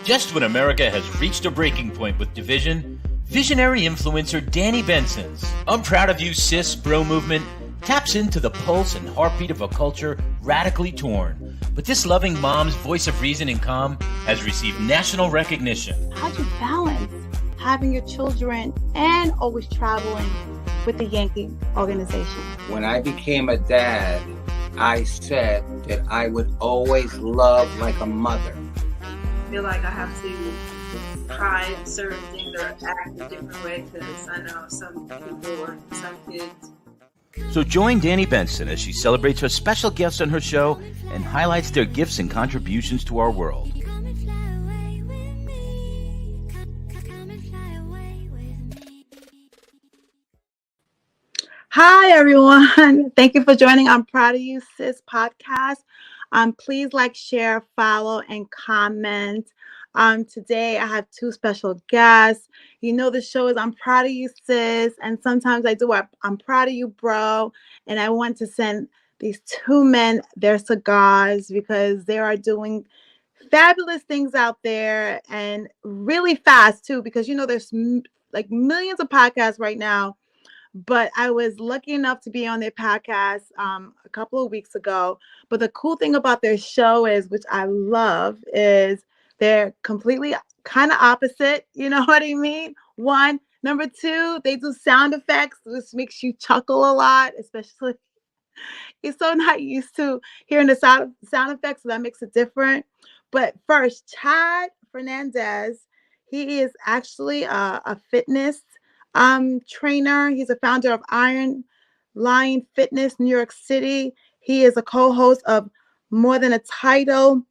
Just when America has reached a breaking point with division, visionary influencer Danni Benson's I'm Proud of You Sis bro movement taps into the pulse and heartbeat of a culture radically torn. But this loving mom's voice of reason and calm has received national recognition. How'd you balance having your children and always traveling with the Yankee organization? When I became a dad, I said that I would always love like a mother. I feel like I have to try certain things or act a different way because I know some people or some kids. So join Danni Benson as she celebrates her special guests on her show and highlights their gifts and contributions to our world. Hi, everyone. Thank you for joining I'm Proud of You Sis podcast. Please like, share, follow, and comment. Today, I have two special guests. You know, the show is I'm Proud of You Sis, and sometimes I do I'm Proud of You Bro, and I want to send these two men their cigars because they are doing fabulous things out there and really fast, too, because, you know, there's like millions of podcasts right now. But I was lucky enough to be on their podcast a couple of weeks ago. But the cool thing about their show is, which I love, is they're completely kind of opposite. You know what I mean? One. Number two, they do sound effects, which makes you chuckle a lot, especially you're so not used to hearing the sound effects, so that makes it different. But first, Chad Fernandez, he is actually a fitness trainer. He's a founder of Iron Lion Fitness, New York City. He is a co-host of More Than a Title.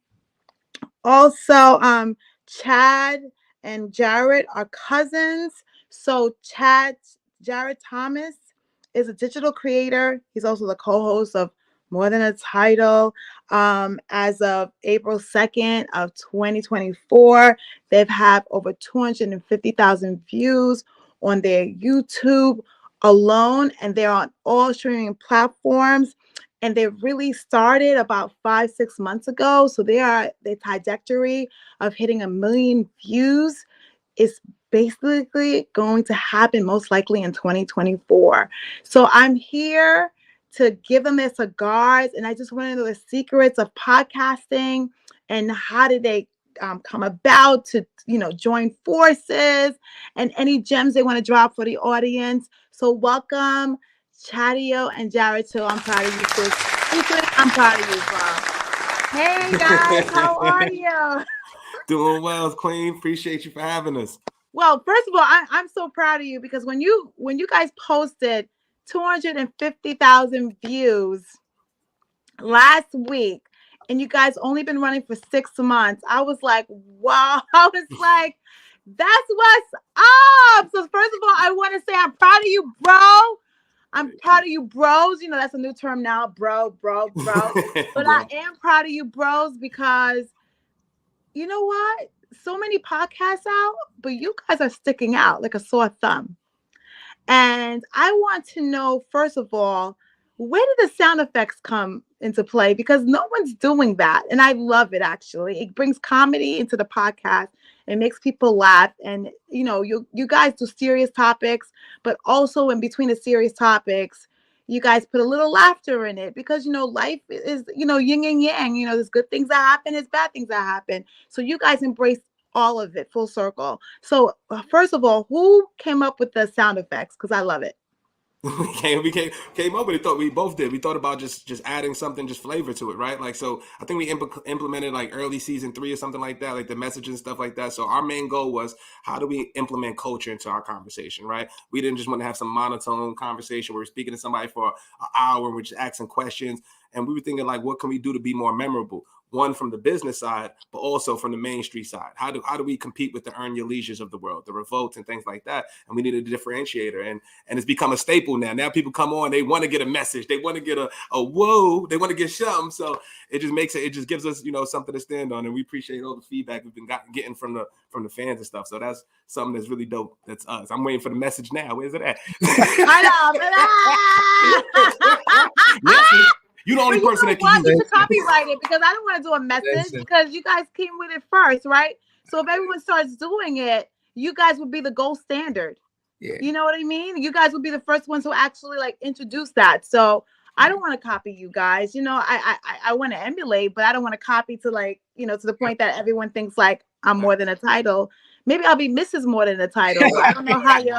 Also, Chad and Jarrett are cousins. So Jarrett Thomas is a digital creator. He's also the co-host of More Than a Title. As of April 2nd of 2024, they've had over 250,000 views on their YouTube alone, and they're on all streaming platforms. And they really started about 5-6 months ago. So their trajectory of hitting 1 million views is basically going to happen most likely in 2024. So I'm here to give them their cigars, and I just want to know the secrets of podcasting and how did they come about to, join forces, and any gems they want to drop for the audience. So welcome, Chadeo and Jarrett, to I'm Proud of You Sis. I'm proud of you, bro. Hey guys, how are you? Doing well, Queen. Appreciate you for having us. Well, first of all, I'm so proud of you because when you guys posted 250,000 views last week, and you guys only been running for 6 months, I was like, wow. I was like, that's what's up. So first of all, I want to say I'm proud of you, bro. I'm proud of you, bros. You know, that's a new term now, bro. But I am proud of you, bros, because you know what? So many podcasts out, but you guys are sticking out like a sore thumb. And I want to know, first of all, where did the sound effects come into play? Because no one's doing that. And I love it, actually. It brings comedy into the podcast. It makes people laugh. And, you guys do serious topics, but also in between the serious topics, you guys put a little laughter in it because, life is, yin and yang. There's good things that happen, there's bad things that happen. So you guys embrace all of it full circle. So first of all, who came up with the sound effects? Because I love it. we came up with it. Thought we both did. We thought about just adding something, just flavor to it, right? Like, so I think we implemented like early season 3 or something like that, like the messages and stuff like that. So our main goal was, how do we implement culture into our conversation, right? We didn't just want to have some monotone conversation where we're speaking to somebody for an hour and we're just asking questions. And we were thinking, like, what can we do to be more memorable? One, from the business side, but also from the Main Street side. How do we compete with the Earn Your Leisures of the world, the Revolts and things like that? And we needed a differentiator. And it's become a staple now. Now people come on, they want to get a message. They want to get a whoa. They want to get something. So it just gives us, something to stand on. And we appreciate all the feedback we've been getting from the fans and stuff. So that's something that's really dope. That's us. I'm waiting for the message now. Where's it at? You're the only person that can use it. You should copyright it because I don't want to do a message because you guys came with it first, right? So if everyone starts doing it, you guys would be the gold standard. Yeah. You know what I mean? You guys would be the first ones who actually like introduce that. So I don't want to copy you guys. You know, I want to emulate, but I don't want to copy to like, you know, to the point that everyone thinks like I'm more than a title. Maybe I'll be Mrs. More than a title. I don't know how you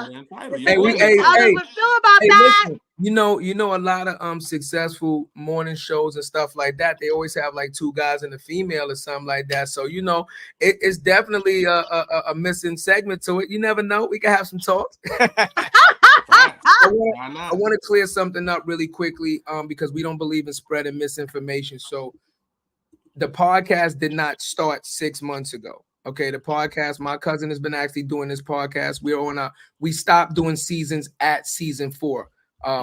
Hey, would feel about that. listen, you know, a lot of successful morning shows and stuff like that, they always have like two guys and a female or something like that. So you know, it's definitely a missing segment to it. You never know. We can have some talks. I want to clear something up really quickly, because we don't believe in spreading misinformation. So the podcast did not start 6 months ago. Okay, the podcast, my cousin has been actually doing this podcast. We stopped doing seasons at season 4,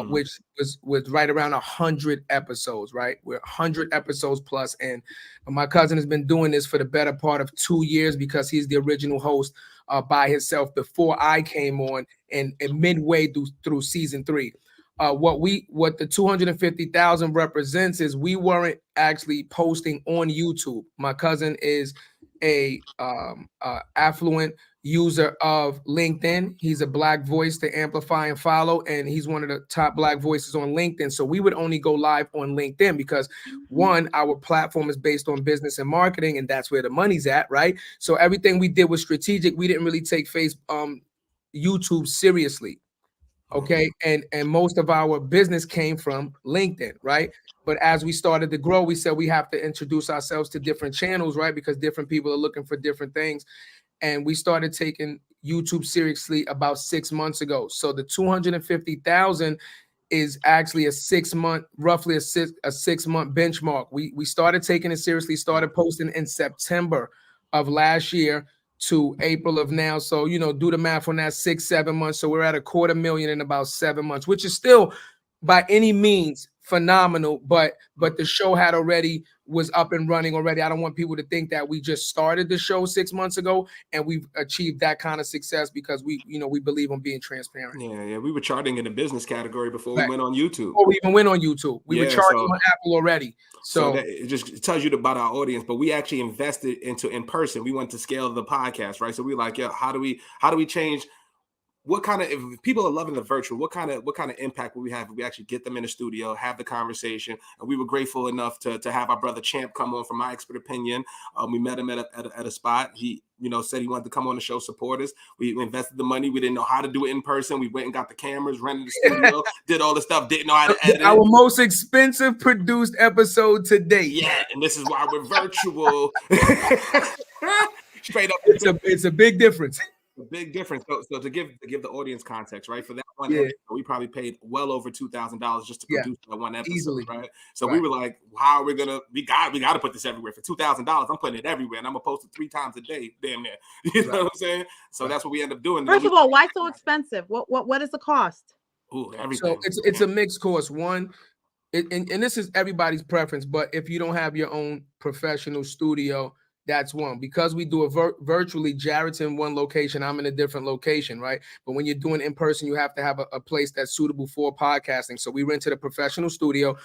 which was right around 100 episodes, right? We're 100 episodes plus, and my cousin has been doing this for the better part of 2 years because he's the original host by himself before I came on, and midway through season 3. What the 250,000 represents is we weren't actually posting on YouTube. My cousin is a affluent user of LinkedIn. He's a Black voice to amplify and follow, and he's one of the top Black voices on LinkedIn. So we would only go live on LinkedIn because one, our platform is based on business and marketing, and that's where the money's at, right? So everything we did was strategic. We didn't really take YouTube seriously. Okay, and most of our business came from LinkedIn, right? But as we started to grow, we said we have to introduce ourselves to different channels, right? Because different people are looking for different things. And we started taking YouTube seriously about 6 months ago. So the 250,000 is actually roughly a 6 month benchmark. We started taking it seriously, started posting in September of last year to April of now. So, you know, do the math on that, 6-7 months. So we're at 250,000 in about 7 months, which is still by any means phenomenal, but the show was up and running already. I don't want people to think that we just started the show 6 months ago and we've achieved that kind of success because we believe in being transparent. Yeah. We were charting in the business category before we went on YouTube. Before we even went on YouTube, we were charting on Apple already. So it just tells you about our audience, but we actually invested into in person. We went to scale the podcast, right? So we like, yeah, how do we change? What kind of, if people are loving the virtual, what kind of impact will we have if we actually get them in the studio, have the conversation? And we were grateful enough to have our brother Champ come on from My Expert Opinion. We met him at a spot. He, said he wanted to come on the show, support us. We invested the money. We didn't know how to do it in person. We went and got the cameras, rented the studio, did all the stuff, didn't know how to edit. Our most expensive produced episode to date. Yeah, and this is why we're virtual. Straight up. It's a big difference. A big difference. So to give the audience context, right? For that one episode, we probably paid well over $2,000 just to produce that one episode, easily. Right? So we were like, how are we gonna? We got to put this everywhere for $2,000. I'm putting it everywhere, and I'm gonna post it 3 times a day, damn near. You know what I'm saying? So that's what we end up doing. First of all, why so expensive? What is the cost? Ooh, everything. So it's a mixed cost. One, and this is everybody's preference, but if you don't have your own professional studio, that's one. Because we do it virtually, Jarrett's in one location, I'm in a different location, right? But when you're doing in person, you have to have a place that's suitable for podcasting. So we rented a professional studio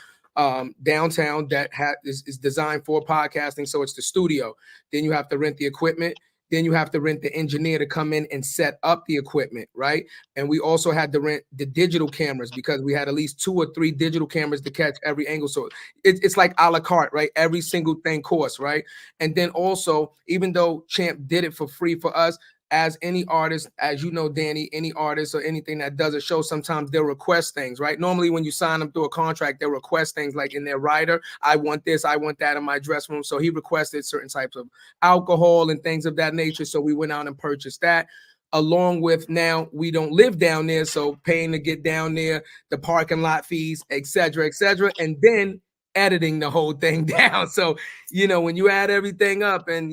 downtown that is designed for podcasting. So it's the studio. Then you have to rent the equipment. Then you have to rent the engineer to come in and set up the equipment, right? And we also had to rent the digital cameras because we had at least 2 or 3 digital cameras to catch every angle. So it's like a la carte, right? Every single thing costs, right? And then also, even though Champ did it for free for us, as any artist, as you know, Danny, any artist or anything that does a show, sometimes they'll request things, right? Normally, when you sign them through a contract, they'll request things like in their rider, I want this, I want that in my dress room. So he requested certain types of alcohol and things of that nature. So we went out and purchased that. Along with, now we don't live down there, so paying to get down there, the parking lot fees, et cetera, and then editing the whole thing down. So, when you add everything up and,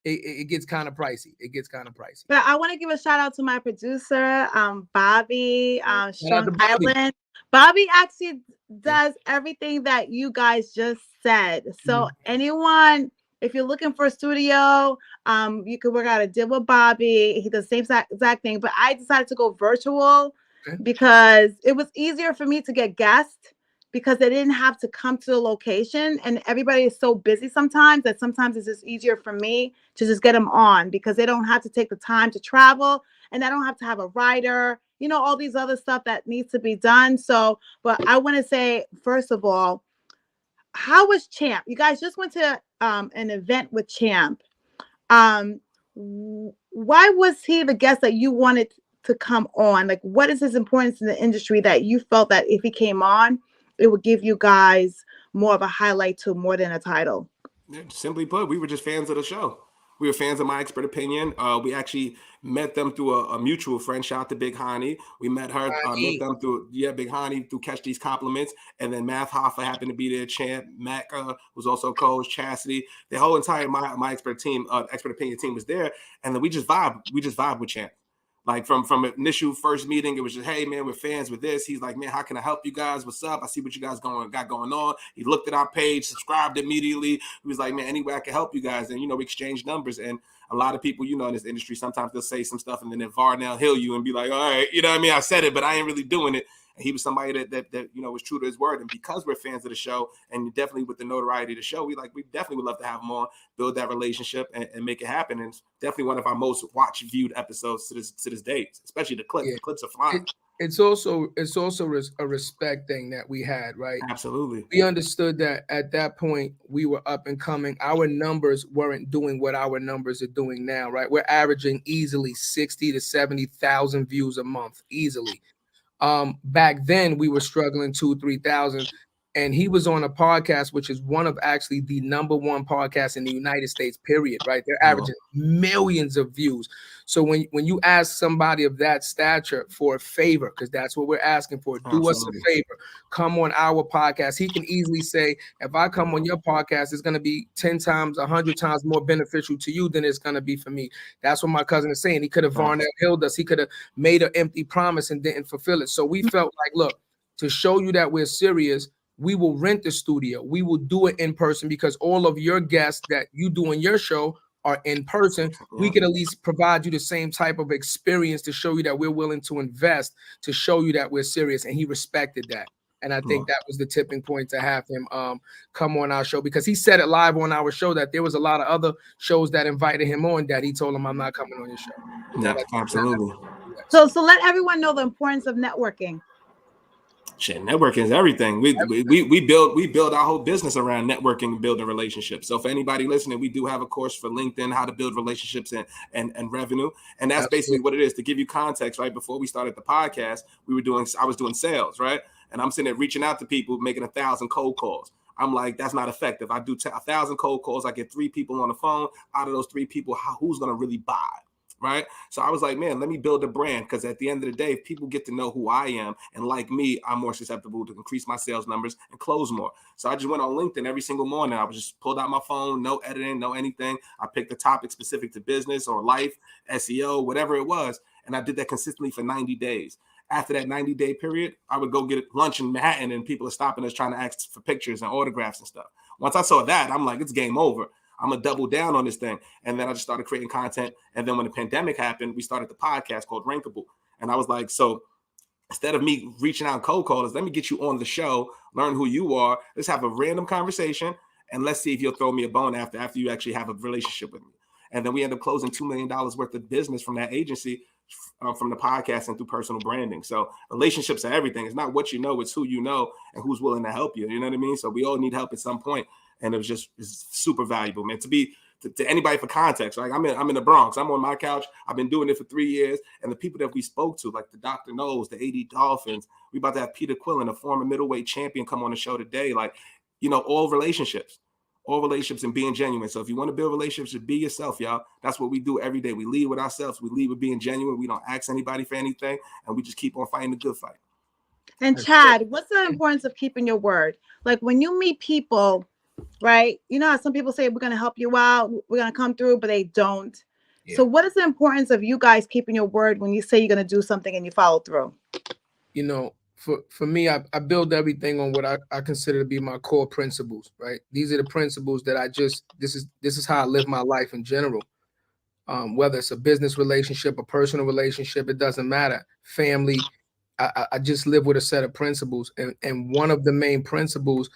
it gets kind of pricey. But I want to give a shout out to my producer, Bobby, Sean Island. Bobby actually does everything that you guys just said. So anyone, if you're looking for a studio, you can work out a deal with Bobby. He does the same exact thing. But I decided to go virtual because it was easier for me to get guests. because they didn't have to come to the location, and everybody is so busy sometimes that sometimes it's just easier for me to just get them on because they don't have to take the time to travel, and I don't have to have a rider, you know, all these other stuff that needs to be done. So, but I want to say, first of all, how was Champ? You guys just went to an event with Champ. Why was he the guest that you wanted to come on? Like, what is his importance in the industry that you felt that if he came on, it would give you guys more of a highlight to more than a title? Yeah, simply put, we were just fans of the show. We were fans of My Expert Opinion. We actually met them through a mutual friend. Shout out to Big Hani. We met her, met them through Big Hani through Catch These Compliments, and then Math Hoffa happened to be there. Champ Mac was also coach. Chastity, the whole entire My Expert team, Expert Opinion team was there, and then we just vibe with Champ. Like from initial first meeting, it was just, hey man, we're fans with this. He's like, man, how can I help you guys? What's up? I see what you guys got going on. He looked at our page, subscribed immediately. He was like, man, any way I can help you guys. And we exchanged numbers. And a lot of people, in this industry, sometimes they'll say some stuff and then Varnell Hill you and be like, all right, what I mean? I said it, but I ain't really doing it. And he was somebody that was true to his word. And because we're fans of the show, and definitely with the notoriety of the show, we definitely would love to have him on, build that relationship, and make it happen. And it's definitely one of our most viewed episodes to this day, especially the clips. Yeah. The clips are flying. It's also a respect thing that we had, right? Absolutely. We understood that at that point we were up and coming. Our numbers weren't doing what our numbers are doing now, right? We're averaging easily 60 to 70,000 views a month, easily. Back then we were struggling 2,000-3,000, and he was on a podcast which is one of actually the #1 podcasts in the United States, period, right? They're averaging millions of views. So when you ask somebody of that stature for a favor, because that's what we're asking for, do us a favor, come on our podcast. He can easily say, if I come on your podcast, it's going to be 10 times, 100 times more beneficial to you than it's going to be for me. That's what my cousin is saying. He could have Varnell Hilled us. He could have made an empty promise and didn't fulfill it. So we felt like, look, to show you that we're serious, we will rent the studio. We will do it in person, because all of your guests that you do in your show are in person. We could at least provide you the same type of experience to show you that we're willing to invest, to show you that we're serious. And he respected that. And I think that was the tipping point to have him come on our show, because he said it live on our show that there was a lot of other shows that invited him on that he told them, I'm not coming on your show. Yeah, absolutely. So let everyone know the importance of networking. Shit, networking is everything. We build our whole business around networking and building relationships. So for anybody listening, we do have a course for LinkedIn, how to build relationships and revenue. And that's basically what it is. To give you context, right? Before we started the podcast, I was doing sales, right? And I'm sitting there reaching out to people, making 1,000 cold calls. I'm like, that's not effective. I do 1,000 cold calls. I get 3 people on the phone. Out of those 3 people, who's going to really buy? Right. So I was like, man, let me build a brand, because at the end of the day, if people get to know who I am and like me, I'm more susceptible to increase my sales numbers and close more. So I just went on LinkedIn every single morning. I was just pulled out my phone, no editing, no anything. I picked a topic specific to business or life, SEO, whatever it was. And I did that consistently for 90 days. After that 90-day period, I would go get lunch in Manhattan and people are stopping us trying to ask for pictures and autographs and stuff. Once I saw that, I'm like, it's game over. I'm going to double down on this thing. And then I just started creating content. And then when the pandemic happened, we started the podcast called Rankable. And I was like, so instead of me reaching out cold callers, let me get you on the show, learn who you are. Let's have a random conversation. And let's see if you'll throw me a bone after you actually have a relationship with me. And then we ended up closing $2 million worth of business from that agency, from the podcast and through personal branding. So relationships are everything. It's not what you know, it's who you know and who's willing to help you. You know what I mean? So we all need help at some point. And it's super valuable, man. To anybody, for context, like I'm in the Bronx. I'm on my couch. I've been doing it for 3 years. And the people that we spoke to, like the Dr. Knows, the AD Dolphins, we about to have Peter Quillen, a former middleweight champion, come on the show today. Like, all relationships and being genuine. So if you want to build relationships, just be yourself, y'all. That's what we do every day. We lead with ourselves. We lead with being genuine. We don't ask anybody for anything. And we just keep on fighting the good fight. And Chad, what's the importance of keeping your word? Like when you meet people, right? You know how some people say, we're going to help you out, we're going to come through, but they don't. Yeah. So what is the importance of you guys keeping your word when you say you're going to do something and you follow through? For me, I build everything on what I consider to be my core principles, right? These are the principles that this is how I live my life in general. Whether it's a business relationship, a personal relationship, it doesn't matter. Family, I just live with a set of principles, and one of the main principles.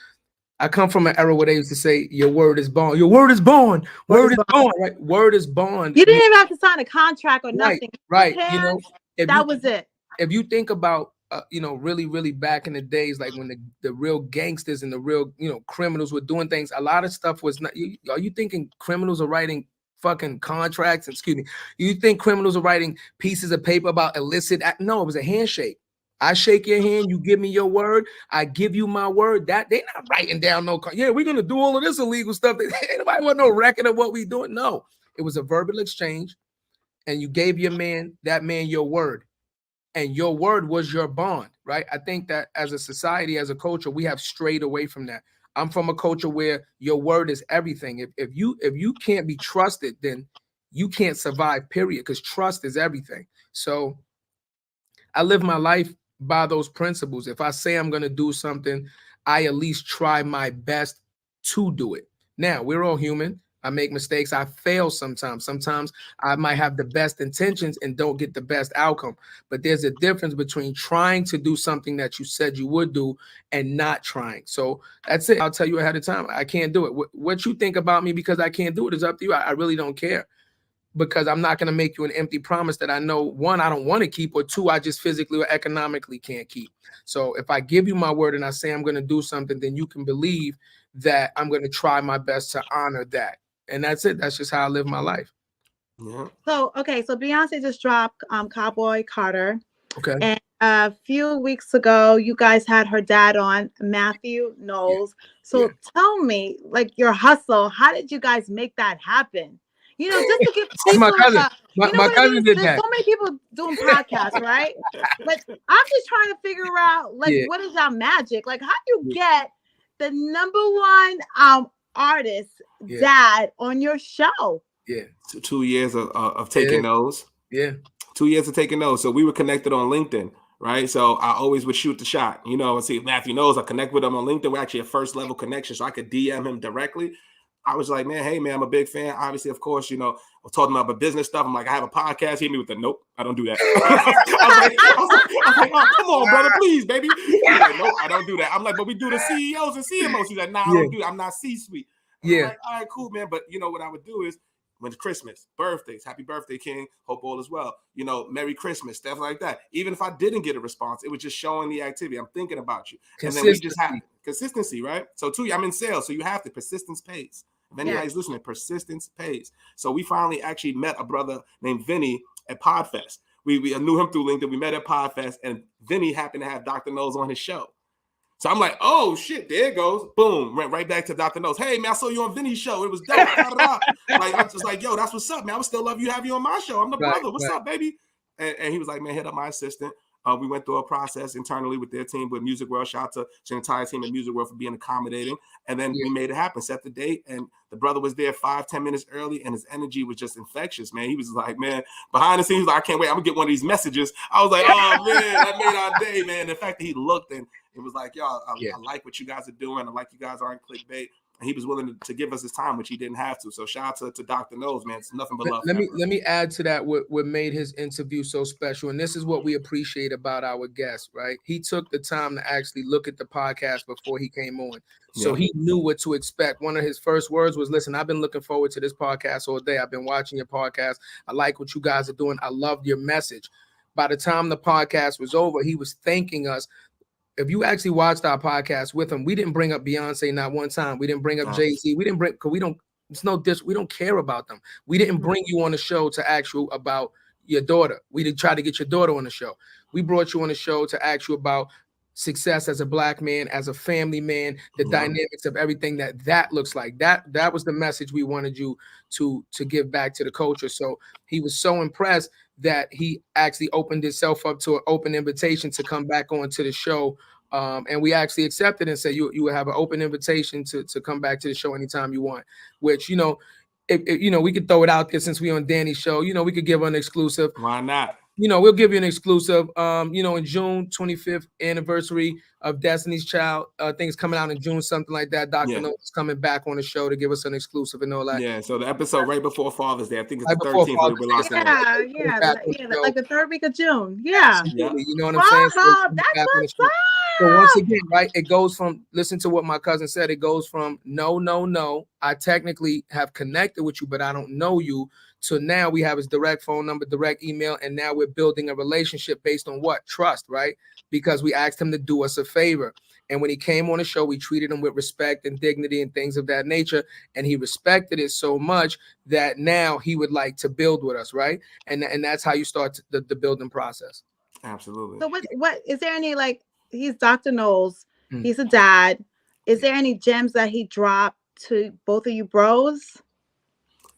I come from an era where they used to say, "Your word is bond. Your word is bond. Word is bond." Right? Word is bond. You didn't even have to sign a contract or Right, nothing. right. Hands, If that was it. if you think about really, really back in the days, like when the real gangsters and the real, criminals were doing things, a lot of stuff was not. Are you thinking criminals are writing fucking contracts? Excuse me. You think criminals are writing pieces of paper about illicit act? No, it was a handshake. I shake your hand, you give me your word, I give you my word. That they're not writing down no. Yeah, we're gonna do all of this illegal stuff. Anybody want no record of what we doing? No, it was a verbal exchange, and you gave that man your word, and your word was your bond, right? I think that as a society, as a culture, we have strayed away from that. I'm from a culture where your word is everything. If you can't be trusted, then you can't survive, period, because trust is everything. So I live my life by those principles. If I say I'm going to do something, I at least try my best to do it. Now, we're all human. I make mistakes. I fail sometimes. Sometimes I might have the best intentions and don't get the best outcome. But there's a difference between trying to do something that you said you would do and not trying. So that's it. I'll tell you ahead of time. I can't do it. What you think about me because I can't do it is up to you. I really don't care, because I'm not going to make you an empty promise that I know, one, I don't want to keep, or two, I just physically or economically can't keep. So if I give you my word and I say I'm going to do something, then you can believe that I'm going to try my best to honor that. And that's it. That's just how I live my life. Yeah. So Beyonce just dropped Cowboy Carter. Okay. And a few weeks ago, you guys had her dad on, Matthew Knowles. So tell me, like, your hustle, how did you guys make that happen? Just to give people, my cousin. My cousin did There's that. so many people doing podcasts, right? But I'm just trying to figure out, like, what is that magic? Like, how do you get the #1 artist dad on your show? Yeah. 2 years of taking those. Yeah. 2 years of taking those. So we were connected on LinkedIn, right? So I always would shoot the shot, and see if Matthew knows. I connect with him on LinkedIn. We're actually a first level connection, so I could DM him directly. I was like, man, hey, man, I'm a big fan. Obviously, of course, we're talking about business stuff. I'm like, I have a podcast. Hit me with the nope, I don't do that. I was like, oh, come on, brother, please, baby. He's like, nope, I don't do that. I'm like, but we do the CEOs and CMOs. He's like, nah, I don't do that. I'm not C-suite. I'm like, all right, cool, man. But what I would do is, when it's Christmas, birthdays, happy birthday, King, hope all is well. Merry Christmas, stuff like that. Even if I didn't get a response, it was just showing the activity. I'm thinking about you. And then we just have consistency, right? So I'm in sales, so you have to. Persistence pays. If anybody's listening, persistence pays. So we finally actually met a brother named Vinny at Podfest. We knew him through LinkedIn. We met at Podfest, and Vinny happened to have Dr. Knowles on his show. So I'm like, oh shit, there it goes. Boom. Went right back to Dr. Knowles. Hey man, I saw you on Vinny's show. It was dope. Like, I was just like, yo, that's what's up, man. I would still love you, have you on my show. I'm the brother. What's up, baby? And he was like, man, hit up my assistant. We went through a process internally with their team, with Music World. Shout out to the entire team at Music World for being accommodating. And then we made it happen, set the date, and the brother was there 5-10 minutes early, and his energy was just infectious, man. He was like, man, behind the scenes, like, I can't wait. I'm gonna get one of these messages. I was like, oh man, that made our day, man. The fact that he looked and it was like, y'all, I like what you guys are doing. I like you guys aren't clickbait. And he was willing to give us his time, which he didn't have to. So shout out to Dr. Knowles, man. It's nothing but love. Let me add to that what made his interview so special. And this is what we appreciate about our guest, right? He took the time to actually look at the podcast before he came on. So he knew what to expect. One of his first words was, listen, I've been looking forward to this podcast all day. I've been watching your podcast. I like what you guys are doing. I love your message. By the time the podcast was over, he was thanking us. If you actually watched our podcast with him, we didn't bring up Beyonce not one time. We didn't bring up Jay-Z. We didn't bring, because we don't care about them. We didn't bring you on the show to ask you about your daughter. We didn't try to get your daughter on the show. We brought you on the show to ask you about success as a Black man, as a family man, the dynamics of everything that looks like. That was the message we wanted you to give back to the culture. So he was so impressed that he actually opened himself up to an open invitation to come back onto the show. And we actually accepted and said you would have an open invitation to come back to the show anytime you want, which, if we could throw it out there since we on Danny's show, we could give an exclusive. Why not? we'll give you an exclusive. In June 25th anniversary of Destiny's Child, things coming out in June, something like that. Dr. Note is coming back on the show to give us an exclusive and all that. Yeah, so the episode right before Father's Day, I think it's Right the before 13th. Father's We're Day. locked in. Like the third week of June. Yeah. Absolutely. You know what I'm saying? So That's what's up. So once again, right, it goes from, listen to what my cousin said, it goes from no, I technically have connected with you, but I don't know you, to now we have his direct phone number, direct email, and now we're building a relationship based on what? Trust, right? Because we asked him to do us a favor. And when he came on the show, we treated him with respect and dignity and things of that nature. And he respected it so much that now he would like to build with us, right? And that's how you start the building process. Absolutely. So what is there any, like, he's Dr. Knowles, he's a dad. Is there any gems that he dropped to both of you bros?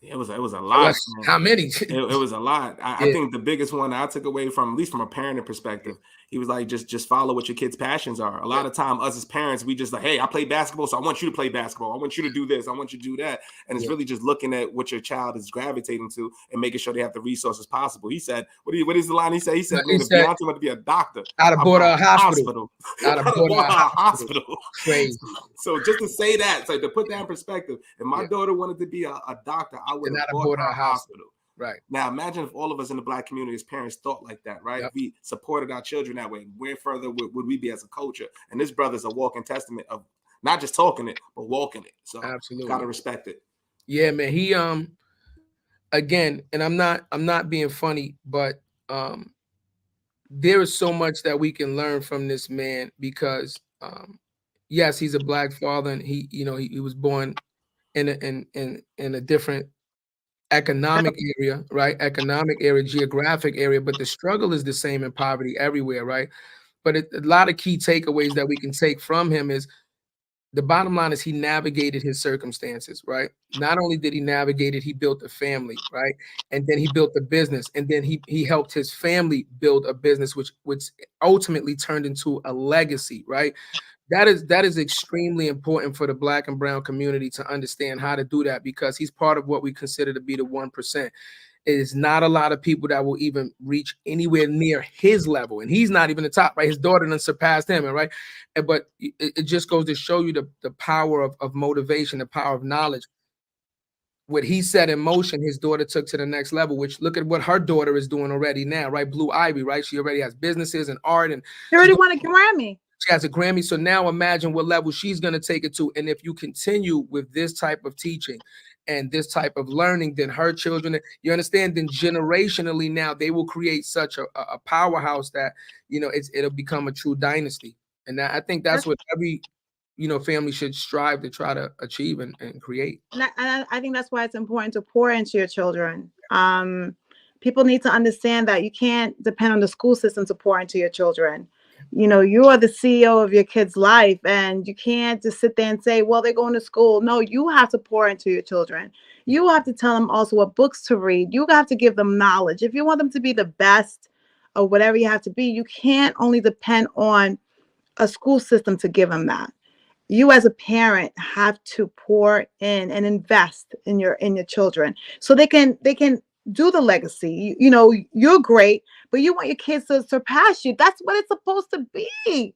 It was a lot. How many? It was a lot. I think the biggest one I took away from, at least from a parenting perspective, he was like, just follow what your kids' passions are. A lot of time, us as parents, we just like, hey, I play basketball, so I want you to play basketball. I want you to do this. I want you to do that. And it's really just looking at what your child is gravitating to and making sure they have the resources possible. He said, what is the line he said? He said, man, if Beyonce wanted to be a doctor, I'd have bought her a hospital. I'd have bought her a hospital. Crazy. So just to say that, so to put that in perspective, if my daughter wanted to be a doctor, I would have bought her a hospital. Right. Now, imagine if all of us in the Black community as parents thought like that, right? If we supported our children that way, where further would we be as a culture? And this brother's a walking testament of not just talking it, but walking it. So absolutely gotta respect it. Yeah, man. He again, and I'm not being funny, but there is so much that we can learn from this man, because yes, he's a Black father, and he was born in a different economic area, right? Economic area, geographic area, but the struggle is the same in poverty everywhere, right? But a lot of key takeaways that we can take from him is, the bottom line is he navigated his circumstances, right? Not only did he navigate it, he built a family, right? And then he built a business, and then he helped his family build a business, which ultimately turned into a legacy, right? That is extremely important for the Black and brown community to understand how to do that, because he's part of what we consider to be the 1%. It is not a lot of people that will even reach anywhere near his level, and he's not even the top, right? His daughter done surpassed him, and right. But it just goes to show you the power of motivation, the power of knowledge. What he set in motion, his daughter took to the next level, which look at what her daughter is doing already now, right? Blue Ivy, right? She already has businesses and art, and she already won a Grammy. She has a Grammy. So now imagine what level she's going to take it to. And if you continue with this type of teaching and this type of learning, then her children, you understand, then generationally now they will create such a powerhouse that, it'll become a true dynasty. And I think that's what every, family should strive to try to achieve and create. And I think that's why it's important to pour into your children. People need to understand that you can't depend on the school system to pour into your children. You are the CEO of your kid's life, and you can't just sit there and say, well, they're going to school. No, you have to pour into your children. You have to tell them also what books to read. You have to give them knowledge. If you want them to be the best or whatever you have to be, you can't only depend on a school system to give them that. You as a parent have to pour in and invest in your children so they can do the legacy. You're great, but you want your kids to surpass you. That's what it's supposed to be.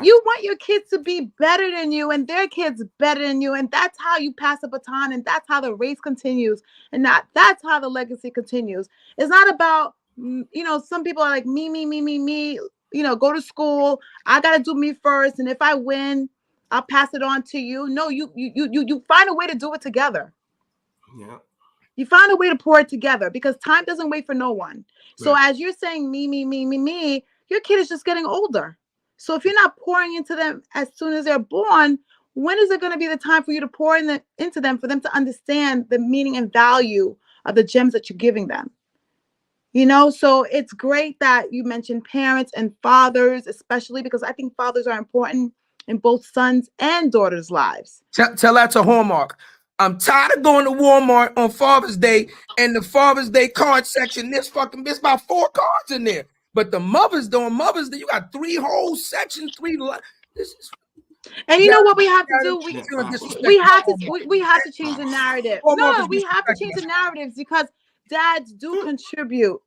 You want your kids to be better than you and their kids better than you. And that's how you pass the baton, and that's how the race continues. And that's how the legacy continues. It's not about, some people are like, me, go to school. I got to do me first. And if I win, I'll pass it on to you. No, you find a way to do it together. Yeah. You find a way to pour it together, because time doesn't wait for no one. So as you're saying me, your kid is just getting older. So if you're not pouring into them as soon as they're born, when is it going to be the time for you to pour into them, for them to understand the meaning and value of the gems that you're giving them? So it's great that you mentioned parents and fathers, especially because I think fathers are important in both sons and daughters' lives. Tell that to Hallmark. I'm tired of going to Walmart on Father's Day, and the Father's Day card section, there's about 4 cards in there. But the Mother's Day, you got 3 whole sections, 3. And you know what we have to do? We have to change the narrative. No, we have to change the narratives, because dads do contribute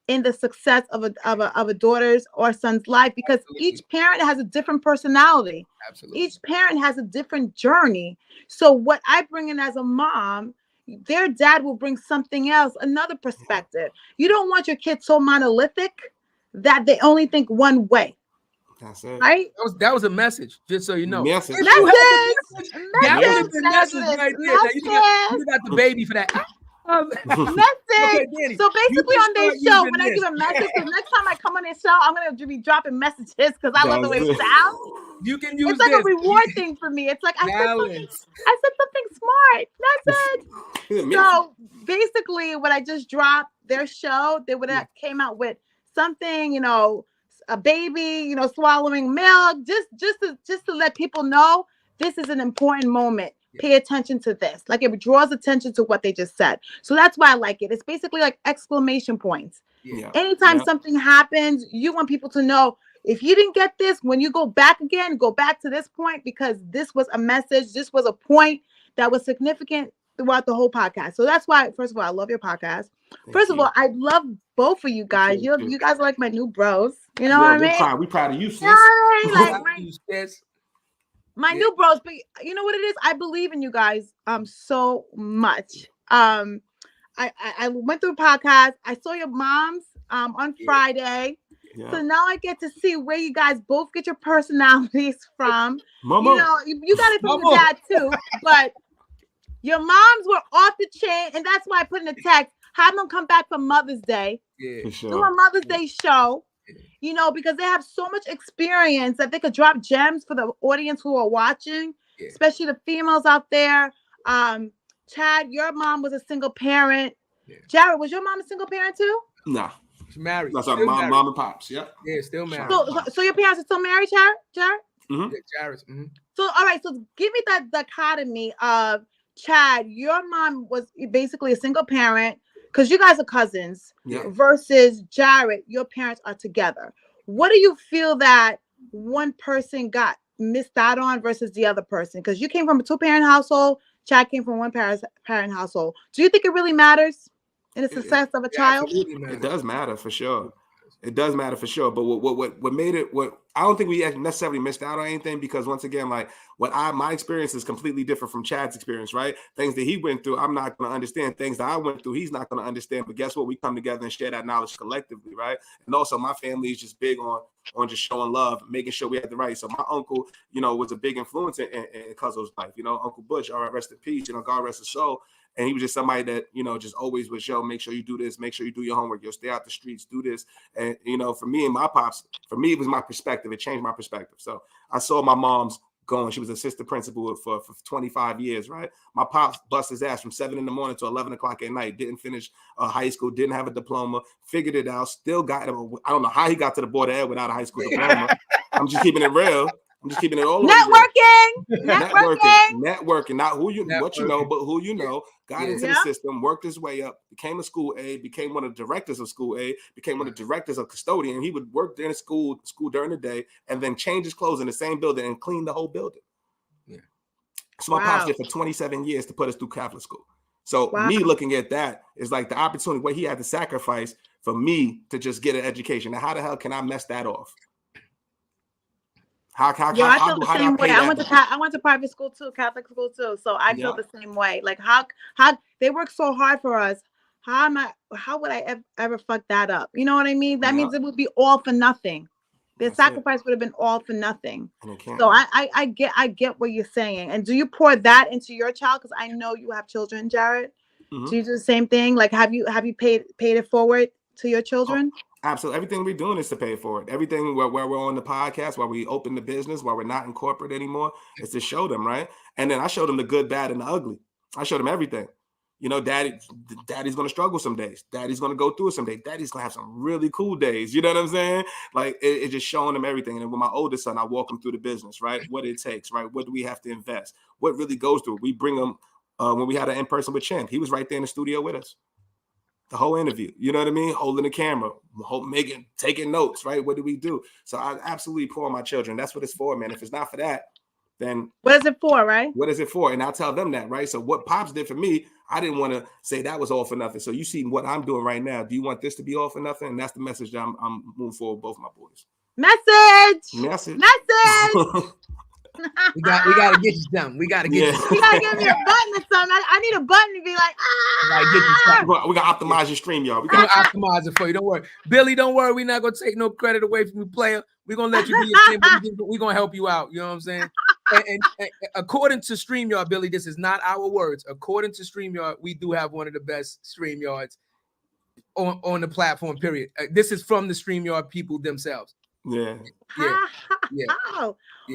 in the success of a daughter's or son's life, because each parent has a different personality. Absolutely. Each parent has a different journey. So what I bring in as a mom, their dad will bring something else, another perspective. You don't want your kids so monolithic that they only think one way. That's it. Right? That was a message, just so you know. Message. If you had a Message. that would have been message right there. Now you got the baby for that. Message. Okay, Danny, so basically on their show, when I this. give a message, because next time I come on their show, I'm gonna be dropping messages because I love the way it sounds. You can use it's like this. a reward thing for me. It's like I said something smart. Message. So basically, what I just dropped their show, they would have came out with something, you know, a baby, you know, swallowing milk, just to let people know this is an important moment. Pay attention to this. Like it draws attention to what they just said. So that's why I like it. It's basically like exclamation points. Yeah. Anytime something happens, you want people to know, if you didn't get this, when you go back again, go back to this point, because this was a message. This was a point that was significant throughout the whole podcast. So that's why, first of all, I love your podcast. First of all, I love both of you guys. You guys are like my new bros. You know what I mean? We proud of you, sis. Like my new bros, but you know what it is? I believe in you guys so much. I went through a podcast. I saw your moms on Friday. Yeah. So now I get to see where you guys both get your personalities from. Mama. You know, you got it from your dad too, but your moms were off the chain, and that's why I put in the text, have them come back for Mother's Day. Yeah, sure. Do a Mother's Day show. You know, because they have so much experience that they could drop gems for the audience who are watching, especially the females out there. Chad, your mom was a single parent. Yeah. Jarrett, was your mom a single parent too? No. She's married. That's our mom and pops. Yep. Yeah, still married. So your parents are still married, Jarrett? Mm-hmm. Yeah, Jarrett. Mm-hmm. So, all right. So give me that dichotomy of Chad, your mom was basically a single parent, because you guys are cousins, versus Jarrett, your parents are together. What do you feel that one person got missed out on versus the other person? Because you came from a 2-parent household, Chad came from 1-parent household. Do you think it really matters in the success of a child? It does matter for sure. It does matter for sure. But what made it, I don't think we necessarily missed out on anything, because once again, like my experience is completely different from Chad's experience, right? Things that he went through, I'm not going to understand. Things that I went through, he's not going to understand. But guess what? We come together and share that knowledge collectively, right? And also my family is just big on just showing love, making sure we had the right. So my uncle, you know, was a big influence in Cuzzo's life. You know, Uncle Bush, all right, rest in peace, you know, God rest his soul. And he was just somebody that, you know, just always was, make sure you do this, make sure you do your homework, stay out the streets, do this. And, you know, for me and my pops, for me, it was my perspective. It changed my perspective. So I saw my mom's going. She was assistant principal for 25 years, right? My pops bust his ass from 7 in the morning to 11 o'clock at night, didn't finish high school, didn't have a diploma, figured it out, still got him. I don't know how he got to the Board of Ed without a high school diploma. I'm just keeping it real. I'm just keeping it all networking, not who you, what you know, but who you know. Got into the system, worked his way up, became a school aide, became one of the directors of school aide, became one of the directors of custodian. He would work in school during the day, and then change his clothes in the same building and clean the whole building. Yeah. So my pops did for 27 years to put us through Catholic school. So me looking at that is like the opportunity where he had to sacrifice for me to just get an education. Now, how the hell can I mess that off? I feel the same way. I went to private school too, Catholic school too. So I feel the same way. Like how they work so hard for us. How would I ever fuck that up? You know what I mean? That means it would be all for nothing. The sacrifice would have been all for nothing. So I get what you're saying. And do you pour that into your child? Because I know you have children, Jarrett. Mm-hmm. Do you do the same thing? Like have you paid it forward to your children? Oh. Absolutely. Everything we're doing is to pay for it. Everything where we're on the podcast, while we open the business, while we're not in corporate anymore, is to show them, right? And then I showed them the good, bad, and the ugly. I showed them everything. You know, daddy's going to struggle some days. Daddy's going to go through it some days. Daddy's going to have some really cool days. You know what I'm saying? Like it's just showing them everything. And with my oldest son, I walk him through the business, right? What it takes, right? What do we have to invest? What really goes through it? We bring them when we had an in-person with Champ. He was right there in the studio with us. The whole interview, you know what I mean? Holding the camera, taking notes, right? What do we do? So I absolutely pour on my children. That's what it's for, man. If it's not for that, then what is it for, right? What is it for? And I'll tell them that, right? So what Pops did for me, I didn't want to say that was all for nothing. So you see what I'm doing right now. Do you want this to be all for nothing? And that's the message that I'm moving forward with both my boys. Message. We gotta get you something. We gotta get you something. You gotta give me a button or something. I need a button to be like, We gotta optimize your stream, y'all. We're gonna optimize it for you. Don't worry. Billy, don't worry. We're not gonna take no credit away from you, player. We're gonna let you do your thing, but we're gonna help you out. You know what I'm saying? And according to StreamYard, Billy, this is not our words. According to StreamYard, we do have one of the best StreamYards on the platform, period. This is from the StreamYard people themselves. Yeah.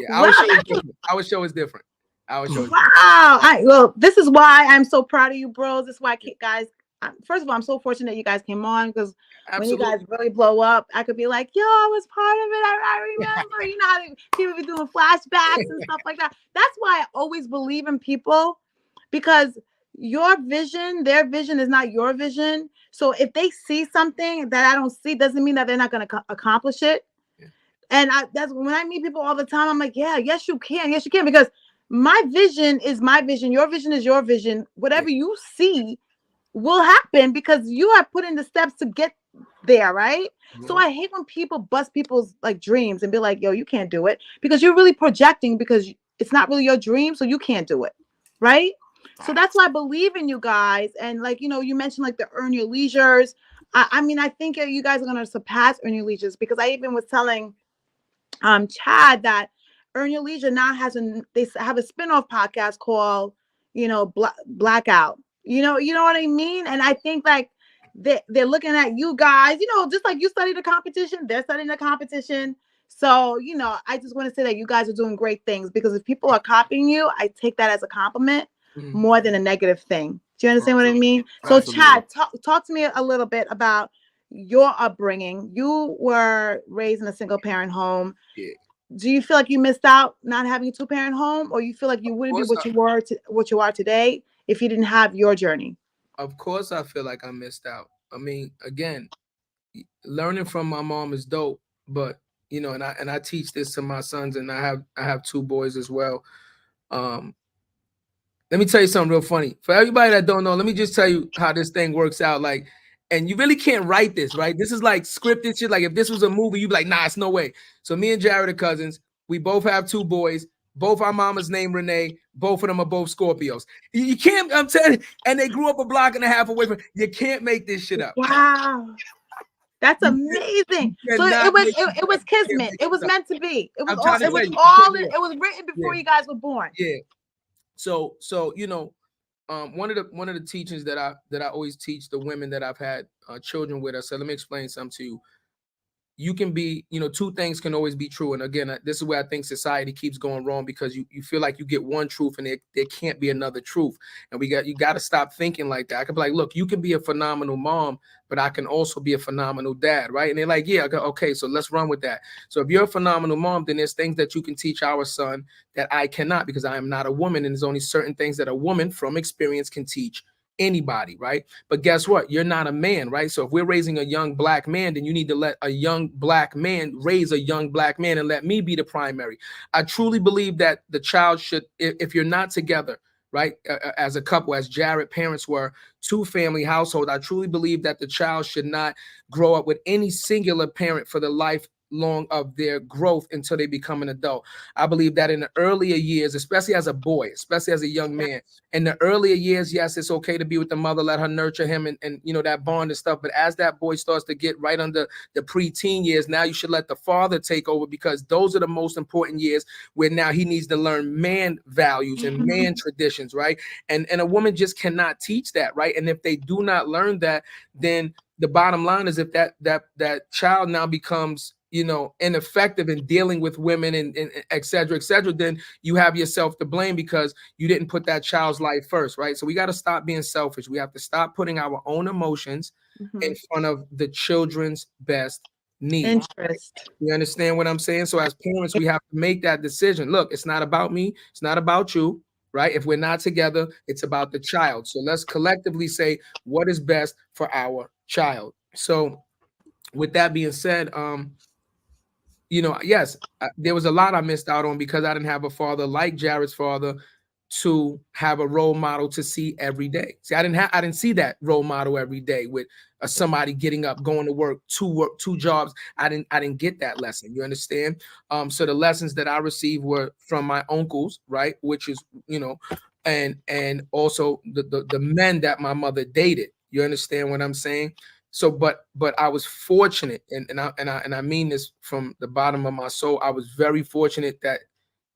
Our show is different. Well, this is why I'm so proud of you, bros. This is why guys, first of all, I'm so fortunate you guys came on, because when you guys really blow up, I could be like, yo, I was part of it. I remember, you know how people be doing flashbacks and stuff like that. That's why I always believe in people, because your vision, their vision is not your vision. So if they see something that I don't see, doesn't mean that they're not going to accomplish it. And that's when I meet people all the time. I'm like, yeah, yes, you can. Yes, you can. Because my vision is my vision. Your vision is your vision. Whatever you see will happen because you have put in the steps to get there, right? Yeah. So I hate when people bust people's like dreams and be like, yo, you can't do it, because you're really projecting, because it's not really your dream. So you can't do it. Right. So that's why I believe in you guys. And like, you know, you mentioned like the Earn Your Leisures. I mean, I think you guys are going to surpass Earn Your Leisures, because I even was telling Chad that Earn Your Leisure now they have a spinoff podcast called, you know, Blackout. You know what I mean? And I think like they're looking at you guys, you know, just like you study the competition, they're studying the competition. So, you know, I just want to say that you guys are doing great things, because if people are copying you, I take that as a compliment more than a negative thing. Do you understand what I mean? Absolutely. So Chad, talk to me a little bit about your upbringing. You were raised in a single parent home. Yeah. Do you feel like you missed out not having a 2-parent home, or you feel like you wouldn't be what you are today if you didn't have your journey? Of course, I feel like I missed out. I mean, again, learning from my mom is dope, but you know, and I teach this to my sons, and I have 2 boys as well. Let me tell you something real funny. For everybody that don't know, let me just tell you how this thing works out. Like, and you really can't write this, right? This is like scripted shit. Like if this was a movie, you'd be like, nah, it's no way. So me and Jarrett are cousins. We both have 2 boys. Both our mama's named Renee. Both of them are both Scorpios. You can't, I'm telling you, and they grew up a block and a half away from, you can't make this shit up. Wow. That's amazing. So it was kismet. It was meant to be. It was written before you guys were born. Yeah. So you know, one of the teachings that I always teach the women that I've had children with, I said, let me explain something to you. You can be, you know, 2 things can always be true. And again, this is where I think society keeps going wrong, because you feel like you get one truth and there can't be another truth. And you got to stop thinking like that. I could be like, look, you can be a phenomenal mom, but I can also be a phenomenal dad, right? And they're like, yeah, okay, so let's run with that. So if you're a phenomenal mom, then there's things that you can teach our son that I cannot, because I am not a woman. And there's only certain things that a woman from experience can teach anybody, right? But guess what? You're not a man, right? So if we're raising a young black man, then you need to let a young black man raise a young black man and let me be the primary. I truly believe that the child should, if you're not together, right, as a couple, as Jarrett parents were, 2-family household, I truly believe that the child should not grow up with any singular parent for the life long of their growth until they become an adult. I believe that in the earlier years, especially as a boy, especially as a young man, in the earlier years, yes, it's okay to be with the mother, let her nurture him and you know, that bond and stuff. But as that boy starts to get right under the preteen years, now you should let the father take over, because those are the most important years where now he needs to learn man values and man traditions, right? And a woman just cannot teach that, right? And if they do not learn that, then the bottom line is, if that child now becomes, you know, ineffective in dealing with women and et cetera, then you have yourself to blame, because you didn't put that child's life first, right? So we got to stop being selfish. We have to stop putting our own emotions in front of the children's best needs. Interest. You understand what I'm saying? So as parents, we have to make that decision. Look, it's not about me. It's not about you, right? If we're not together, it's about the child. So let's collectively say what is best for our child. So with that being said, you know, yes, there was a lot I missed out on because I didn't have a father like Jarrett's father to have a role model to see every day. See, I didn't see that role model every day with somebody getting up, going to work, two jobs. I didn't get that lesson. You understand? So the lessons that I received were from my uncles, right? Which is, you know, and also the men that my mother dated. You understand what I'm saying? So, but I was fortunate, and I mean this from the bottom of my soul. I was very fortunate that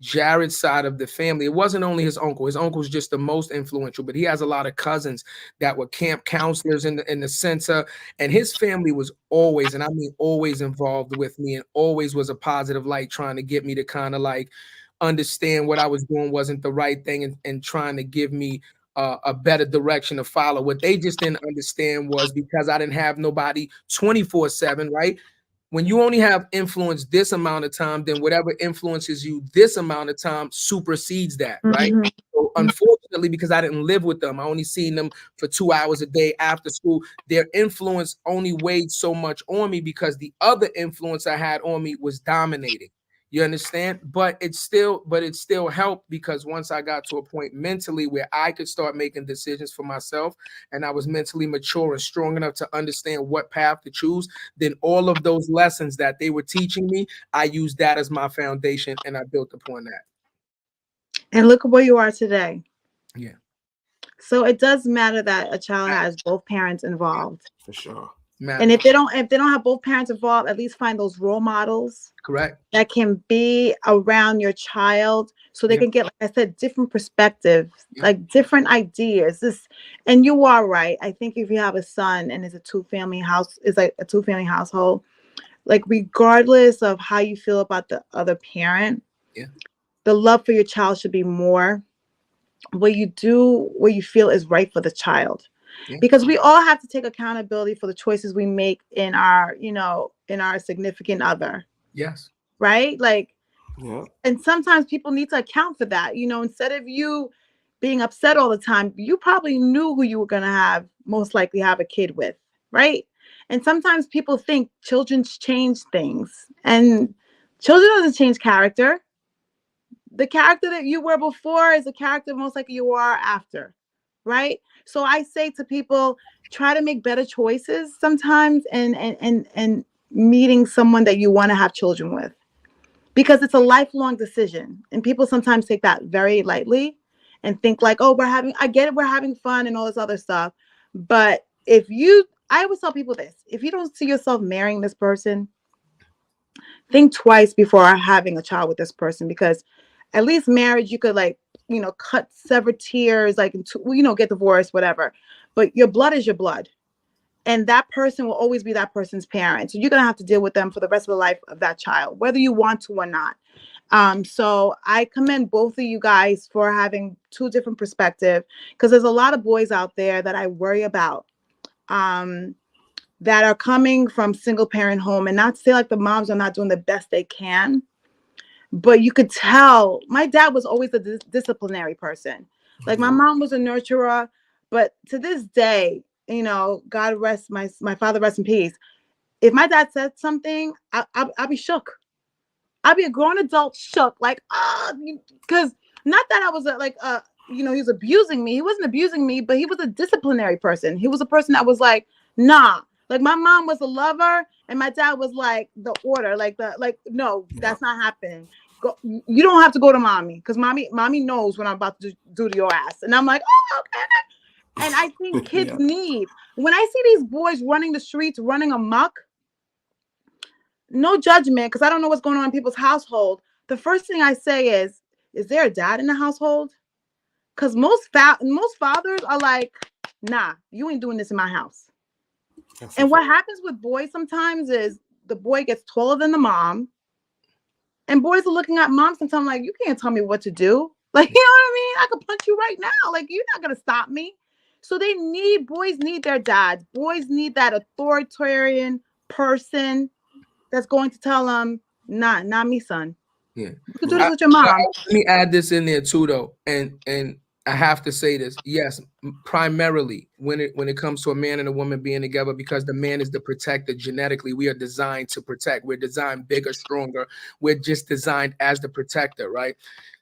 Jarrett's side of the family, it wasn't only his uncle. His uncle's just the most influential, but he has a lot of cousins that were camp counselors in the center. And his family was always, and I mean always, involved with me, and always was a positive light, trying to get me to kind of like understand what I was doing wasn't the right thing, and trying to give me a better direction to follow. What they just didn't understand was because I didn't have nobody 24/7, right? When you only have influence this amount of time, then whatever influences you this amount of time supersedes that, right? Mhm. So unfortunately, because I didn't live with them, I only seen them for 2 hours a day after school. Their influence only weighed so much on me because the other influence I had on me was dominating. You understand? But it still helped because once I got to a point mentally where I could start making decisions for myself, and I was mentally mature and strong enough to understand what path to choose, then all of those lessons that they were teaching me, I used that as my foundation, and I built upon that. And look at where you are today. Yeah. So it does matter that a child has both parents involved. For sure. And if they don't have both parents involved, at least find those role models. Correct. That can be around your child so they can get, like I said, different perspectives, like different ideas. And you are right. I think if you have a son and it's a two-family household, like regardless of how you feel about the other parent, the love for your child should be more. What you do, what you feel is right for the child. Because we all have to take accountability for the choices we make in our significant other. Yes. Right? Like, yeah. And sometimes people need to account for that. Instead of you being upset all the time, you probably knew who you were going to most likely have a kid with. Right? And sometimes people think children change things, and children doesn't change character. The character that you were before is the character most likely you are after. Right? So I say to people, try to make better choices sometimes and meeting someone that you want to have children with, because it's a lifelong decision. And people sometimes take that very lightly and think like, oh, I get it, we're having fun and all this other stuff. But I always tell people this, if you don't see yourself marrying this person, think twice before having a child with this person, because at least marriage, you could cut severed tears, get divorced, whatever. But your blood is your blood. And that person will always be that person's parent. So you're going to have to deal with them for the rest of the life of that child, whether you want to or not. So I commend both of you guys for having two different perspectives, because there's a lot of boys out there that I worry about that are coming from single parent home, and not to say like the moms are not doing the best they can, but you could tell my dad was always a disciplinary person. Like my mom was a nurturer, but to this day, God rest my father, rest in peace. If my dad said something, I'll be shook. I'll be a grown adult shook, because not that I was he was abusing me. He wasn't abusing me, but he was a disciplinary person. He was a person that was like, nah. Like my mom was a lover, and my dad was like the order, no, that's not happening. You don't have to go to mommy, because mommy knows what I'm about to do to your ass. And I'm like, oh, okay. And I think kids need, when I see these boys running the streets, running amok, no judgment, because I don't know what's going on in people's household. The first thing I say is there a dad in the household? Because most fathers are like, nah, you ain't doing this in my house. And what happens with boys sometimes is the boy gets taller than the mom, and boys are looking at mom sometimes like, you can't tell me what to do. Like, you know what I mean? I could punch you right now. Like, you're not going to stop me. So boys need their dads. Boys need that authoritarian person that's going to tell them, nah, not me, son. Yeah. You can do this with your mom. Let me add this in there too, though. And I have to say this. Yes, primarily when it comes to a man and a woman being together, because the man is the protector genetically. We are designed to protect. We're designed bigger, stronger. We're just designed as the protector, right?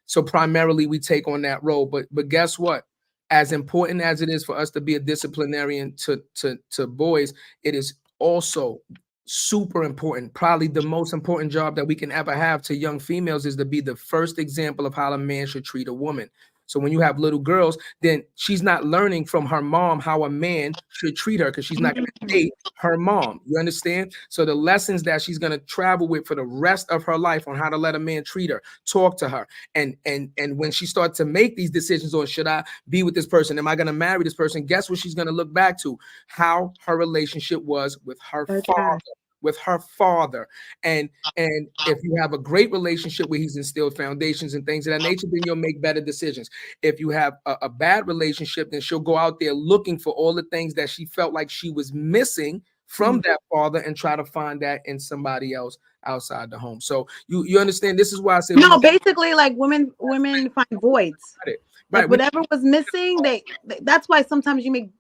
So primarily we take on that role. But guess what? As important as it is for us to be a disciplinarian to boys, it is also super important. Probably the most important job that we can ever have to young females is to be the first example of how a man should treat a woman. So when you have little girls, then she's not learning from her mom how a man should treat her, because she's not going to date her mom. You understand? So the lessons that she's going to travel with for the rest of her life on how to let a man treat her, talk to her, and when she starts to make these decisions on, should I be with this person? Am I going to marry this person? Guess what she's going to look back to? How her relationship was with her father. With her father. And if you have a great relationship where he's instilled foundations and things of that nature, then you'll make better decisions. If you have a bad relationship, then she'll go out there looking for all the things that she felt like she was missing from that father and try to find that in somebody else outside the home. So you understand, this is why I say no, basically like women find voids. Right. Like whatever was missing, that's why sometimes you make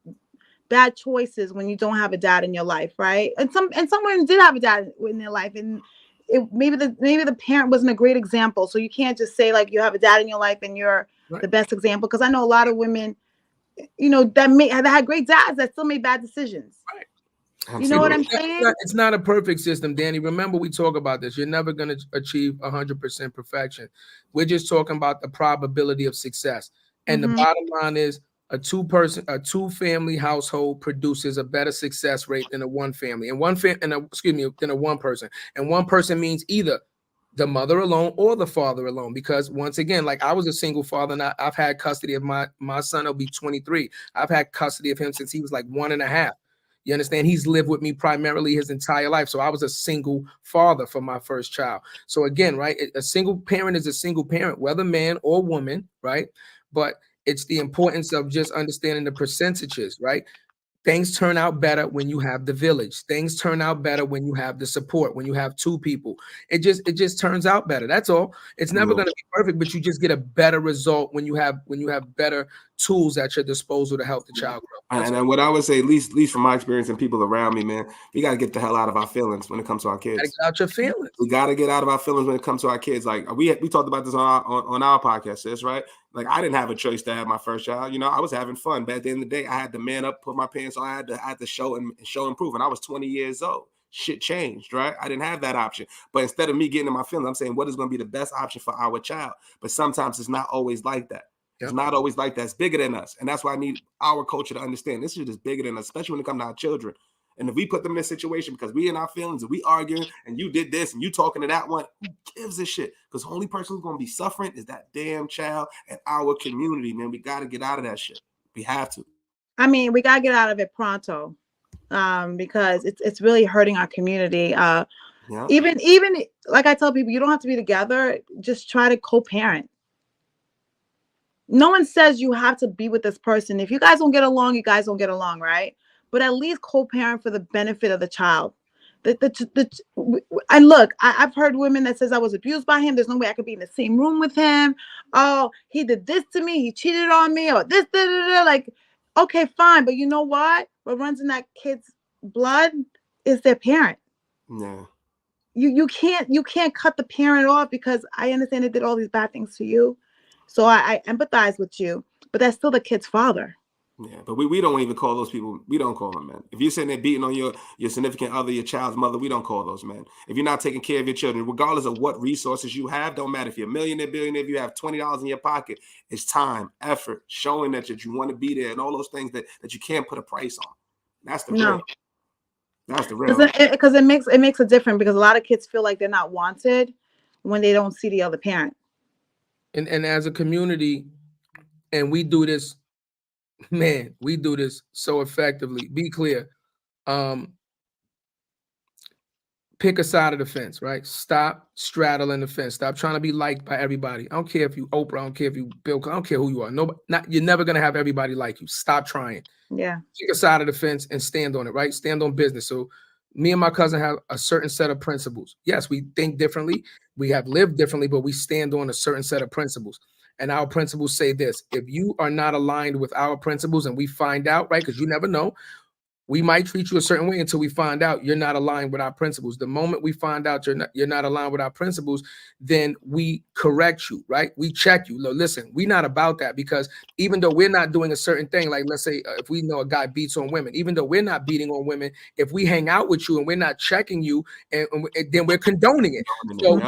bad choices when you don't have a dad in your life, right? And some women did have a dad in their life, and maybe the parent wasn't a great example. So you can't just say like you have a dad in your life and you're the best example, because I know a lot of women, that had great dads that still made bad decisions. Right. You know what I'm saying? It's not a perfect system, Danny. Remember, we talk about this. You're never going to achieve 100% perfection. We're just talking about the probability of success. And the bottom line is, a two-family household produces a better success rate than a one family. And than a one person. And one person means either the mother alone or the father alone. Because once again, like I was a single father, and I've had custody of my son. He'll be 23. I've had custody of him since he was like 1.5. You understand? He's lived with me primarily his entire life. So I was a single father for my first child. So again, right, a single parent is a single parent, whether man or woman, right? But it's the importance of just understanding the percentages, right? Things turn out better when you have the village. Things turn out better when you have the support, when you have two people. It just turns out better. That's all. It's never going to be perfect, but you just get a better result when you have better tools at your disposal to help the child grow. And what I would say, at least from my experience and people around me, man, we got to get the hell out of our feelings when it comes to our kids. Get out your feelings. We got to get out of our feelings when it comes to our kids. Like we talked about this on our podcast, sis, right? Like I didn't have a choice to have my first child. I was having fun, but at the end of the day, I had to man up, put my pants on. I had to show improvement. I was 20 years old. Shit changed, right? I didn't have that option. But instead of me getting in my feelings, I'm saying what is going to be the best option for our child. But sometimes it's not always like that. It's not always like that. It's bigger than us. And that's why I need our culture to understand this shit is bigger than us, especially when it comes to our children. And if we put them in a situation because we in our feelings and we arguing and you did this and you talking to that one, who gives a shit? Because the only person who's going to be suffering is that damn child and our community, man. We got to get out of that shit. We have to. I mean, we got to get out of it pronto, because it's really hurting our community. Even like I tell people, you don't have to be together. Just try to co-parent. No one says you have to be with this person. If you guys don't get along, you guys don't get along, right? But at least co-parent for the benefit of the child. And look, I've heard women that says I was abused by him. There's no way I could be in the same room with him. Oh, he did this to me. He cheated on me, or this. Like, okay, fine, but you know what? What runs in that kid's blood is their parent. Yeah. You can't cut the parent off, because I understand they did all these bad things to you. So I empathize with you, but that's still the kid's father. Yeah, but we don't even call those people. We don't call them men. If you're sitting there beating on your significant other, your child's mother, we don't call those men. If you're not taking care of your children, regardless of what resources you have, don't matter if you're a millionaire, billionaire, if you have $20 in your pocket, it's time, effort, showing that you want to be there, and all those things that you can't put a price on. That's the real. That's the real. Because it makes a difference, because a lot of kids feel like they're not wanted when they don't see the other parent. And as a community, and we do this, man, we do this so effectively. Be clear. Pick a side of the fence, right? Stop straddling the fence. Stop trying to be liked by everybody. I don't care if you Oprah. I don't care if you Bill. I don't care who you are. You're never going to have everybody like you. Stop trying. Yeah. Pick a side of the fence and stand on it, right? Stand on business. So me and my cousin have a certain set of principles. Yes, we think differently. We have lived differently, but we stand on a certain set of principles. and our principles say this: if you are not aligned with our principles, and we find out, right, because you never know, we might treat you a certain way until we find out you're not aligned with our principles. The moment we find out you're not aligned with our principles, then we correct you, right? We check you. Look, listen, we're not about that, because even though we're not doing a certain thing, like let's say if we know a guy beats on women, even though we're not beating on women, if we hang out with you and we're not checking you, and then we're condoning it. So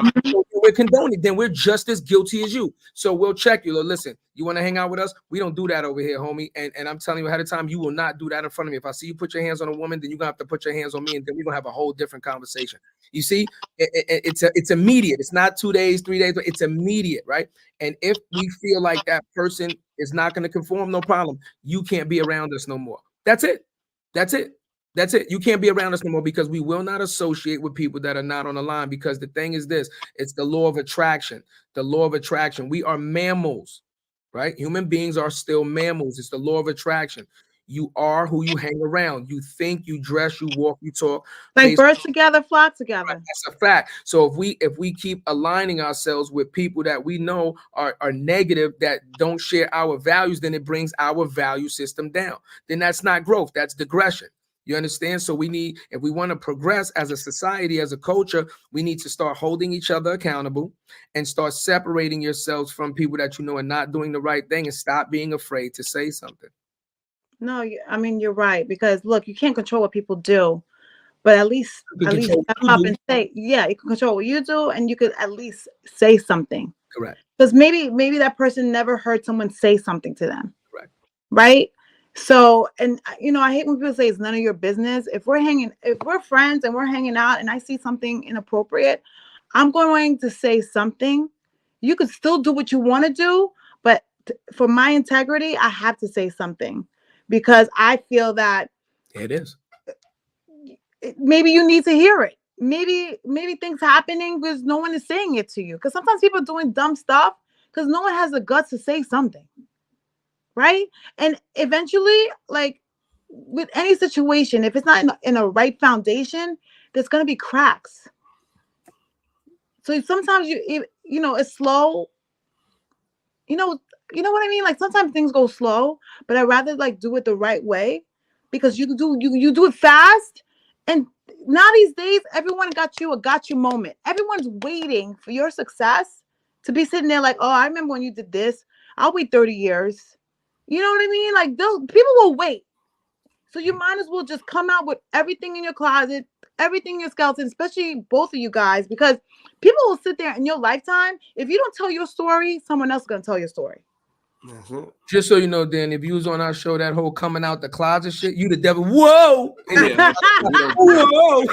we're condoning, then we're just as guilty as you. So we'll check you. Look, listen, you want to hang out with us? We don't do that over here, homie. And I'm telling you ahead of time, you will not do that in front of me. If I see you put your hands on a woman, then you're gonna have to put your hands on me, and then we're gonna have a whole different conversation. You see, it's immediate. It's not 2 days, 3 days, but it's immediate, right? And if we feel like that person is not going to conform, no problem. You can't be around us no more. That's it. That's it. That's it. You can't be around us no more, because we will not associate with people that are not on the line. Because the thing is this: it's the law of attraction. The law of attraction. We are mammals, right? Human beings are still mammals. It's the law of attraction. You are who you hang around. You think, you dress, you walk, you talk. Like birds together, flock together. That's a fact. So if we keep aligning ourselves with people that we know are negative, that don't share our values, then it brings our value system down. Then that's not growth. That's digression. You understand? So we need, if we want to progress as a society, as a culture, we need to start holding each other accountable and start separating yourselves from people that you know are not doing the right thing, and stop being afraid to say something. No, I mean, you're right, because look, you can't control what people do, but at least step up and say, yeah, you can control what you do, and you could at least say something. Correct. Because maybe that person never heard someone say something to them. Correct. Right. So, and I hate when people say it's none of your business. If we're friends and we're hanging out and I see something inappropriate, I'm going to say something. You could still do what you want to do, but for my integrity, I have to say something, because I feel that it is. Maybe you need to hear it. Maybe things happening because no one is saying it to you. Because sometimes people are doing dumb stuff because no one has the guts to say something. Right? And eventually, like with any situation, if it's not in a right foundation, there's going to be cracks. So sometimes it's slow. You know what I mean? Like sometimes things go slow, but I'd rather like do it the right way, because you do it fast. And now these days, everyone got you a gotcha moment. Everyone's waiting for your success to be sitting there like, oh, I remember when you did this. I'll wait 30 years. You know what I mean? Like people will wait. So you might as well just come out with everything in your closet, everything in your skeleton, especially both of you guys, because people will sit there in your lifetime. If you don't tell your story, someone else is going to tell your story. Just so you know, Dan, if you was on our show, that whole coming out the closet shit, you the devil. Whoa! Yeah. Whoa!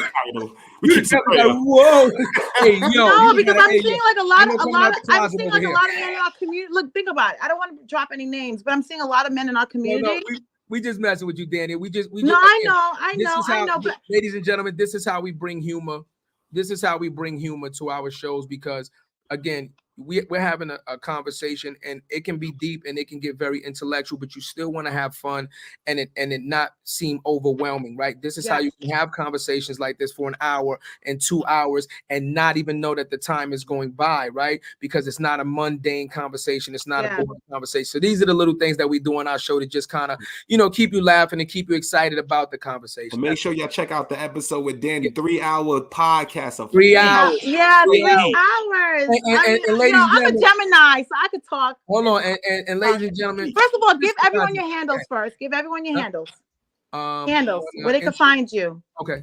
We keep whoa! Hey, yo, no, because I'm seeing like a lot of men here. in our community. Look, think about it. I don't want to drop any names, but I'm seeing a lot of men in our community. No, we just messing with you, Danny. I know. But ladies and gentlemen, this is how we bring humor. This is how we bring humor to our shows, because again, we're having a conversation, and it can be deep and it can get very intellectual, but you still want to have fun and it not seem overwhelming, right? This is how you can have conversations like this for an hour and 2 hours and not even know that the time is going by, right? Because it's not a mundane conversation. It's not a boring conversation. So these are the little things that we do on our show to just kind of, keep you laughing and keep you excited about the conversation. And make sure y'all check out the episode with Danny, 3-hour podcast of 3 hours. Yeah, 3 hours. I'm a Gemini, so I could talk. Hold on, and ladies and gentlemen. First of all, give everyone your handles first. Give everyone your handles. Handles, where they can find you. Okay.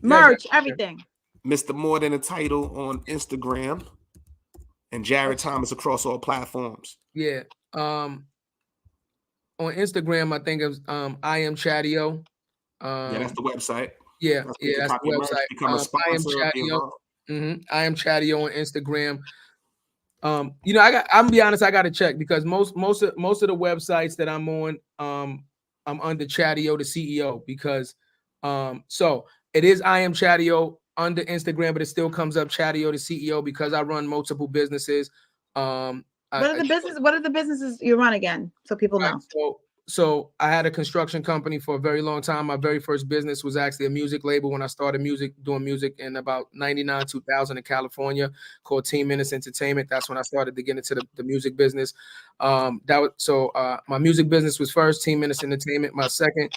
Merch, everything. Mr. More Than a Title on Instagram, and Jarrett Thomas across all platforms. Yeah. On Instagram, I think of I am Chadeo. That's the website. Yeah, that's the website. Become a sponsor. I am Chadeo. I am Chadeo on Instagram. I'm gonna be honest, I gotta check, because most of the websites that I'm on, I'm under Chadeo, the CEO, because so it is I am Chadeo under Instagram, but it still comes up Chadeo, the CEO, because I run multiple businesses. What are the businesses you run again, so people know? So I had a construction company for a very long time. My very first business was actually a music label when I started doing music in about 99, 2000 in California, called Team Menace Entertainment. That's when I started to get into the music business. My music business was first, Team Menace Entertainment. My second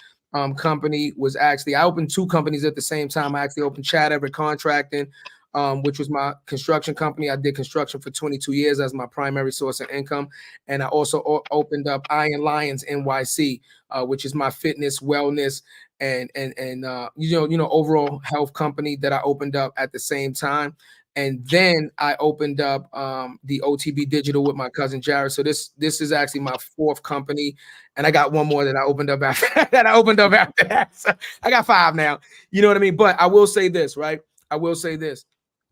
company was actually, I opened two companies at the same time. I actually opened Chadeo Contracting, which was my construction company. I did construction for 22 years as my primary source of income. And I also opened up Iron Lions NYC, which is my fitness, wellness, and overall health company that I opened up at the same time. And then I opened up the OTB Digital with my cousin Jarrett. So this is actually my fourth company, and I got one more that I opened up after that. So I got 5 now. You know what I mean? But I will say this, right? I will say this.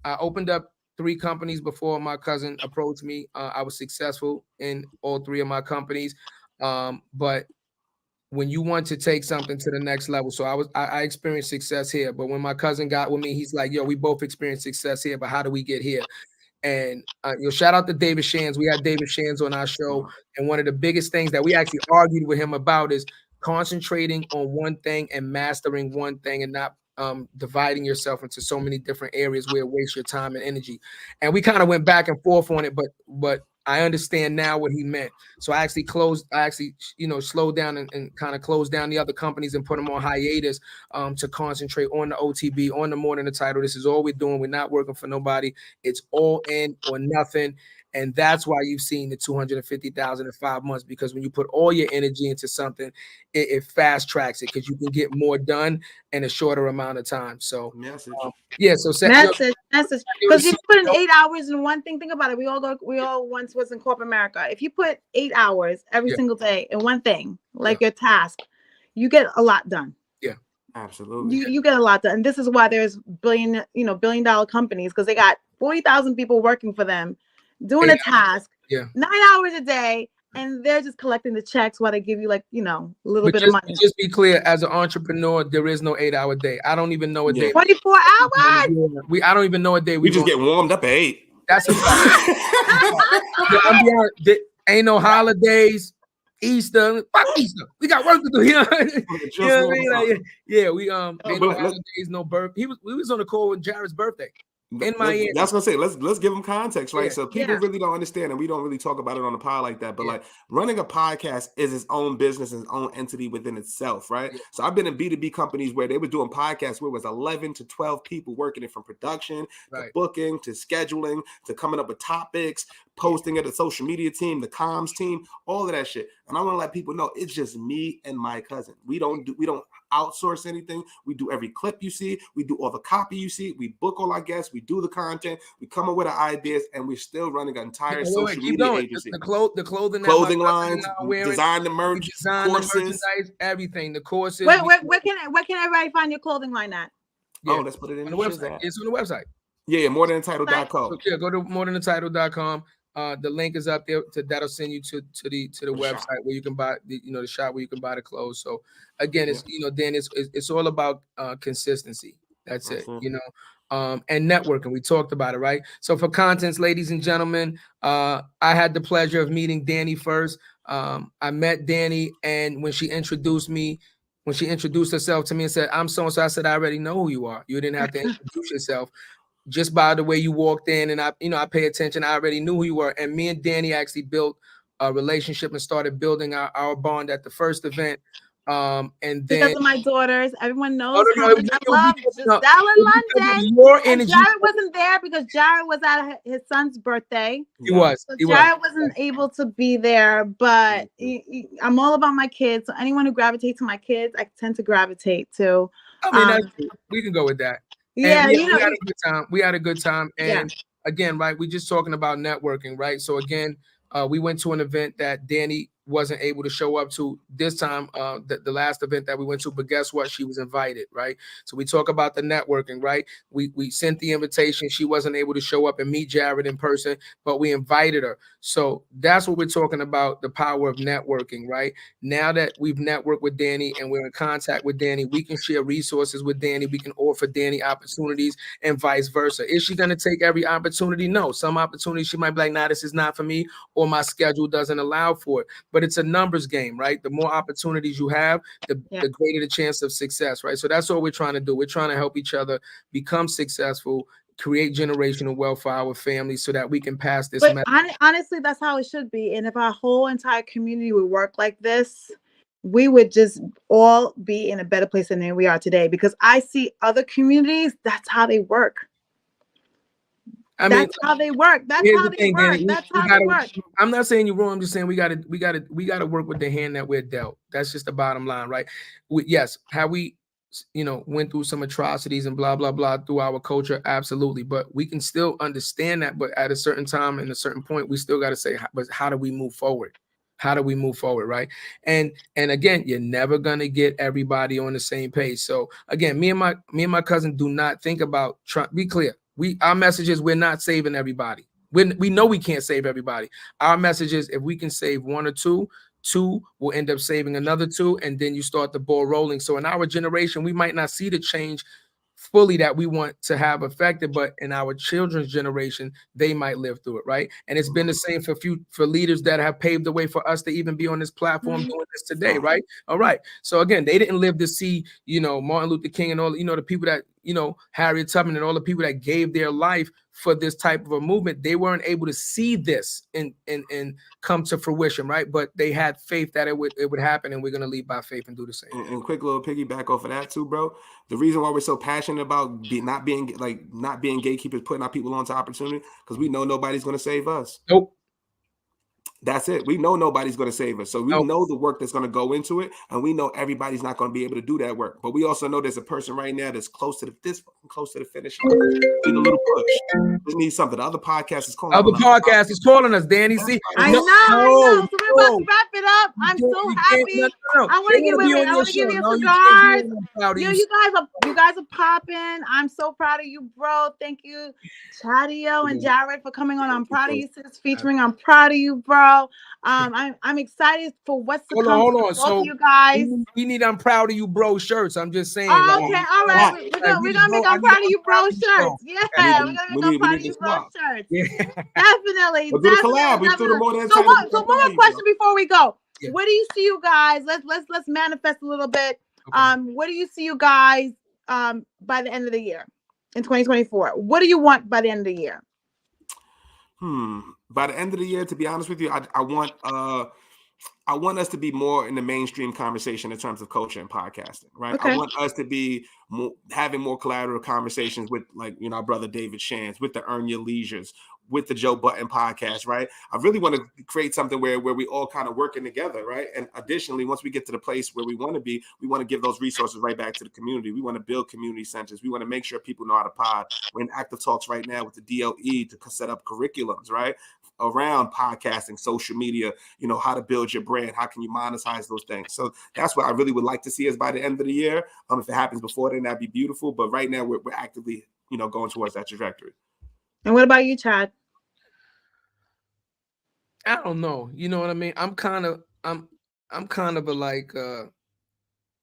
I opened up 3 companies before my cousin approached me. I was successful in all 3 of my companies. But when you want to take something to the next level, so I experienced success here. But when my cousin got with me, he's like, yo, we both experienced success here, but how do we get here? And shout out to David Shands. We had David Shands on our show. And one of the biggest things that we actually argued with him about is concentrating on one thing and mastering one thing, and not dividing yourself into so many different areas where it wastes your time and energy. And we kind of went back and forth on it, but I understand now what he meant. So I actually slowed down and kind of closed down the other companies and put them on hiatus to concentrate on the OTB, on the More Than the Title. This is all we're doing. We're not working for nobody. It's all in or nothing. And that's why you've seen the 250,000 in 5 months, because when you put all your energy into something, it fast tracks it, because you can get more done in a shorter amount of time. So message. Because you put in 8 hours in one thing. Think about it. We all once was in corporate America. If you put 8 hours every single day in one thing, like your task, you get a lot done. Yeah, absolutely. You get a lot done. And this is why there's billion-dollar companies, because they got 40,000 people working for them, doing a task, 9 hours a day, and they're just collecting the checks while they give you a little bit of money. Just be clear, as an entrepreneur, there is no 8-hour day. I don't even know a day. 24 hours. I don't even know a day. We just get warmed up at 8. That's a fact. I'm be honest, there ain't no holidays. Easter, fuck Easter. We got work to do. You know what I mean? We ain't no holidays, no birth. We was on the call with Jarrett's birthday in Miami. That's gonna say, let's give them context, right? So people really don't understand, and we don't really talk about it on the pod like that. But like, running a podcast is its own business, its own entity within itself, right? So I've been in B2B companies where they were doing podcasts where it was 11 to 12 people working it, from production to booking to scheduling to coming up with topics, posting at the social media team, the comms team, all of that shit. And I want to let people know it's just me and my cousin. We don't outsource anything. We do every clip you see. We do all the copy you see. We book all our guests. We do the content. We come up with the ideas, and we're still running an entire social media agency. The clothing lines, design the merch, courses, the merchandise, everything. The courses. Where can everybody find your clothing line at? Oh, let's put it in the website. It's on the website. Yeah, morethanthetitle.com. So, go to morethanthetitle.com. The link is up there. That'll send you to the website where you can buy the shop where you can buy the clothes. So again, Dan, it's all about consistency. That's it. And networking. We talked about it, right? So for contents, ladies and gentlemen, I had the pleasure of meeting Danni first. I met Danni, and when she introduced herself to me and said, "I'm so and so," I said, "I already know who you are. You didn't have to introduce yourself. Just by the way you walked in, and I pay attention. I already knew who you were." And me and Danni actually built a relationship and started building our bond at the first event. And then because of my daughters, everyone knows how much I love Giselle in London. And Jarrett wasn't there because Jarrett was at his son's birthday. He was. Jarrett wasn't able to be there, but I'm all about my kids. So anyone who gravitates to my kids, I tend to gravitate to. I mean, we can go with that. Yeah, we had a good time. We had a good time. And again, right, we're just talking about networking, right? So again, we went to an event that Danni wasn't able to show up to this time, the last event that we went to, but guess what? She was invited, right? So we talk about the networking, right? We sent the invitation. She wasn't able to show up and meet Jarrett in person, but we invited her. So that's what we're talking about, the power of networking, right? Now that we've networked with Danni and we're in contact with Danni, we can share resources with Danni. We can offer Danni opportunities and vice versa. Is she going to take every opportunity? No. Some opportunities she might be like, nah, this is not for me, or my schedule doesn't allow for it. but it's a numbers game, right? The more opportunities you have, the greater the chance of success, right? So that's what we're trying to do. We're trying to help each other become successful, create generational wealth for our families so that we can pass this But message. honestly, that's how it should be. And if our whole entire community would work like this, we would just all be in a better place than we are today. Because I see other communities, that's how they work. That's how they work. That's how they work. That's how they work. I'm not saying you're wrong. I'm just saying we gotta work with the hand that we're dealt. That's just the bottom line, right? Yes, have we, went through some atrocities and blah blah blah through our culture, absolutely. But we can still understand that. But at a certain time and a certain point, we still got to say, but how do we move forward? How do we move forward, right? And again, you're never gonna get everybody on the same page. So again, me and my cousin do not think about be clear. Our message is we're not saving everybody. We know we can't save everybody. Our message is if we can save one or two will end up saving another two, and then you start the ball rolling. So in our generation, we might not see the change fully that we want to have affected, but in our children's generation, they might live through it, right? And it's been the same for leaders that have paved the way for us to even be on this platform doing this today, right? All right. So again, they didn't live to see, Martin Luther King and all, the people that, Harriet Tubman and all the people that gave their life for this type of a movement. They weren't able to see this and come to fruition, right? But they had faith that it would happen, and we're going to lead by faith and do the same. And quick little piggyback off of that too, bro. The reason why we're so passionate about not being gatekeepers, putting our people onto opportunity, because we know nobody's going to save us. Nope. That's it. We know nobody's going to save us. So we know the work that's going to go into it, and we know everybody's not going to be able to do that work. But we also know there's a person right now that's close to the finish line. Need a little push. Just need something. The other podcast is calling. Other podcast is calling us, Danny. See, I know. So we're about to wrap it up. I'm so happy. I want to give you a cigar. You guys are popping. I'm so proud of you, bro. Thank you, Chadeo and Jarrett, for coming on. I'm Proud of You Sis, featuring I'm Proud of You, bro. I'm excited for what's to come. Hold on. So you guys, we need I'm Proud of You, bro shirts. I'm just saying. Oh, okay, all right. We're gonna make I'm Proud of You, bro shirts. Yeah, we're gonna make I'm Proud of You, bro shirts. Definitely. We'll do the collab. We do the more than so one more question before we go. Yeah. Where do you see you guys? Let's manifest a little bit. Okay. Where do you see you guys by the end of the year in 2024? What do you want by the end of the year? By the end of the year, to be honest with you, I want us to be more in the mainstream conversation in terms of culture and podcasting, right? Okay. I want us to be having more collaborative conversations with, our brother David Shands, with the Earn Your Leisures, with the Joe Button podcast, right? I really want to create something where we all kind of working together, right? And additionally, once we get to the place where we want to be, we want to give those resources right back to the community. We want to build community centers. We want to make sure people know how to pod. We're in active talks right now with the DLE to set up curriculums, right? Around podcasting, social media, how to build your brand, how can you monetize those things. So that's what I really would like to see us by the end of the year. If it happens before then, that'd be beautiful. But right now we're actively, going towards that trajectory. And what about you, Chad? I don't know. You know what I mean? I'm kind of a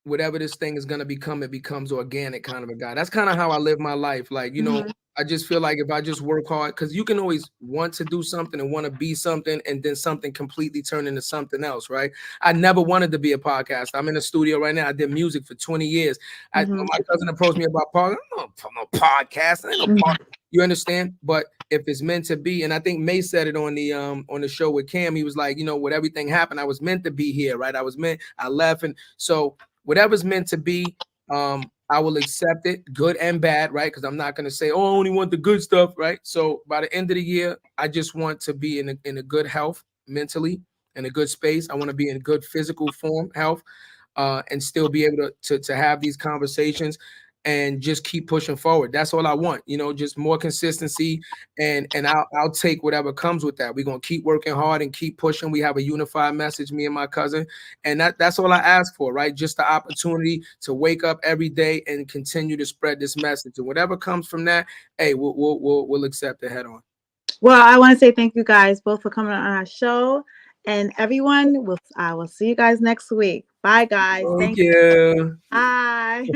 whatever this thing is gonna become, it becomes organic kind of a guy. That's kind of how I live my life. I just feel like if I just work hard, because you can always want to do something and want to be something, and then something completely turn into something else, right? I never wanted to be a podcaster. I'm in the studio right now. I did music for 20 years. My cousin approached me about podcast. I'm no podcast. You understand? But if it's meant to be, and I think May said it on the show with Cam, he was like, with everything happened, I was meant to be here, right? I left, and so whatever's meant to be, I will accept it, good and bad, right? Because I'm not going to say, oh, I only want the good stuff, right? So by the end of the year, I just want to be in a good health mentally, in a good space. I want to be in good physical form, health, and still be able to have these conversations and just keep pushing forward. That's all I want, just more consistency, and I'll take whatever comes with that. We're going to keep working hard and keep pushing. We have a unified message, me and my cousin, and that's all I ask for, right? Just the opportunity to wake up every day and continue to spread this message, and whatever comes from that, hey, we'll accept it head on. Well, I want to say thank you guys both for coming on our show, and everyone, I will see you guys next week. Bye, guys. Thank you. Bye.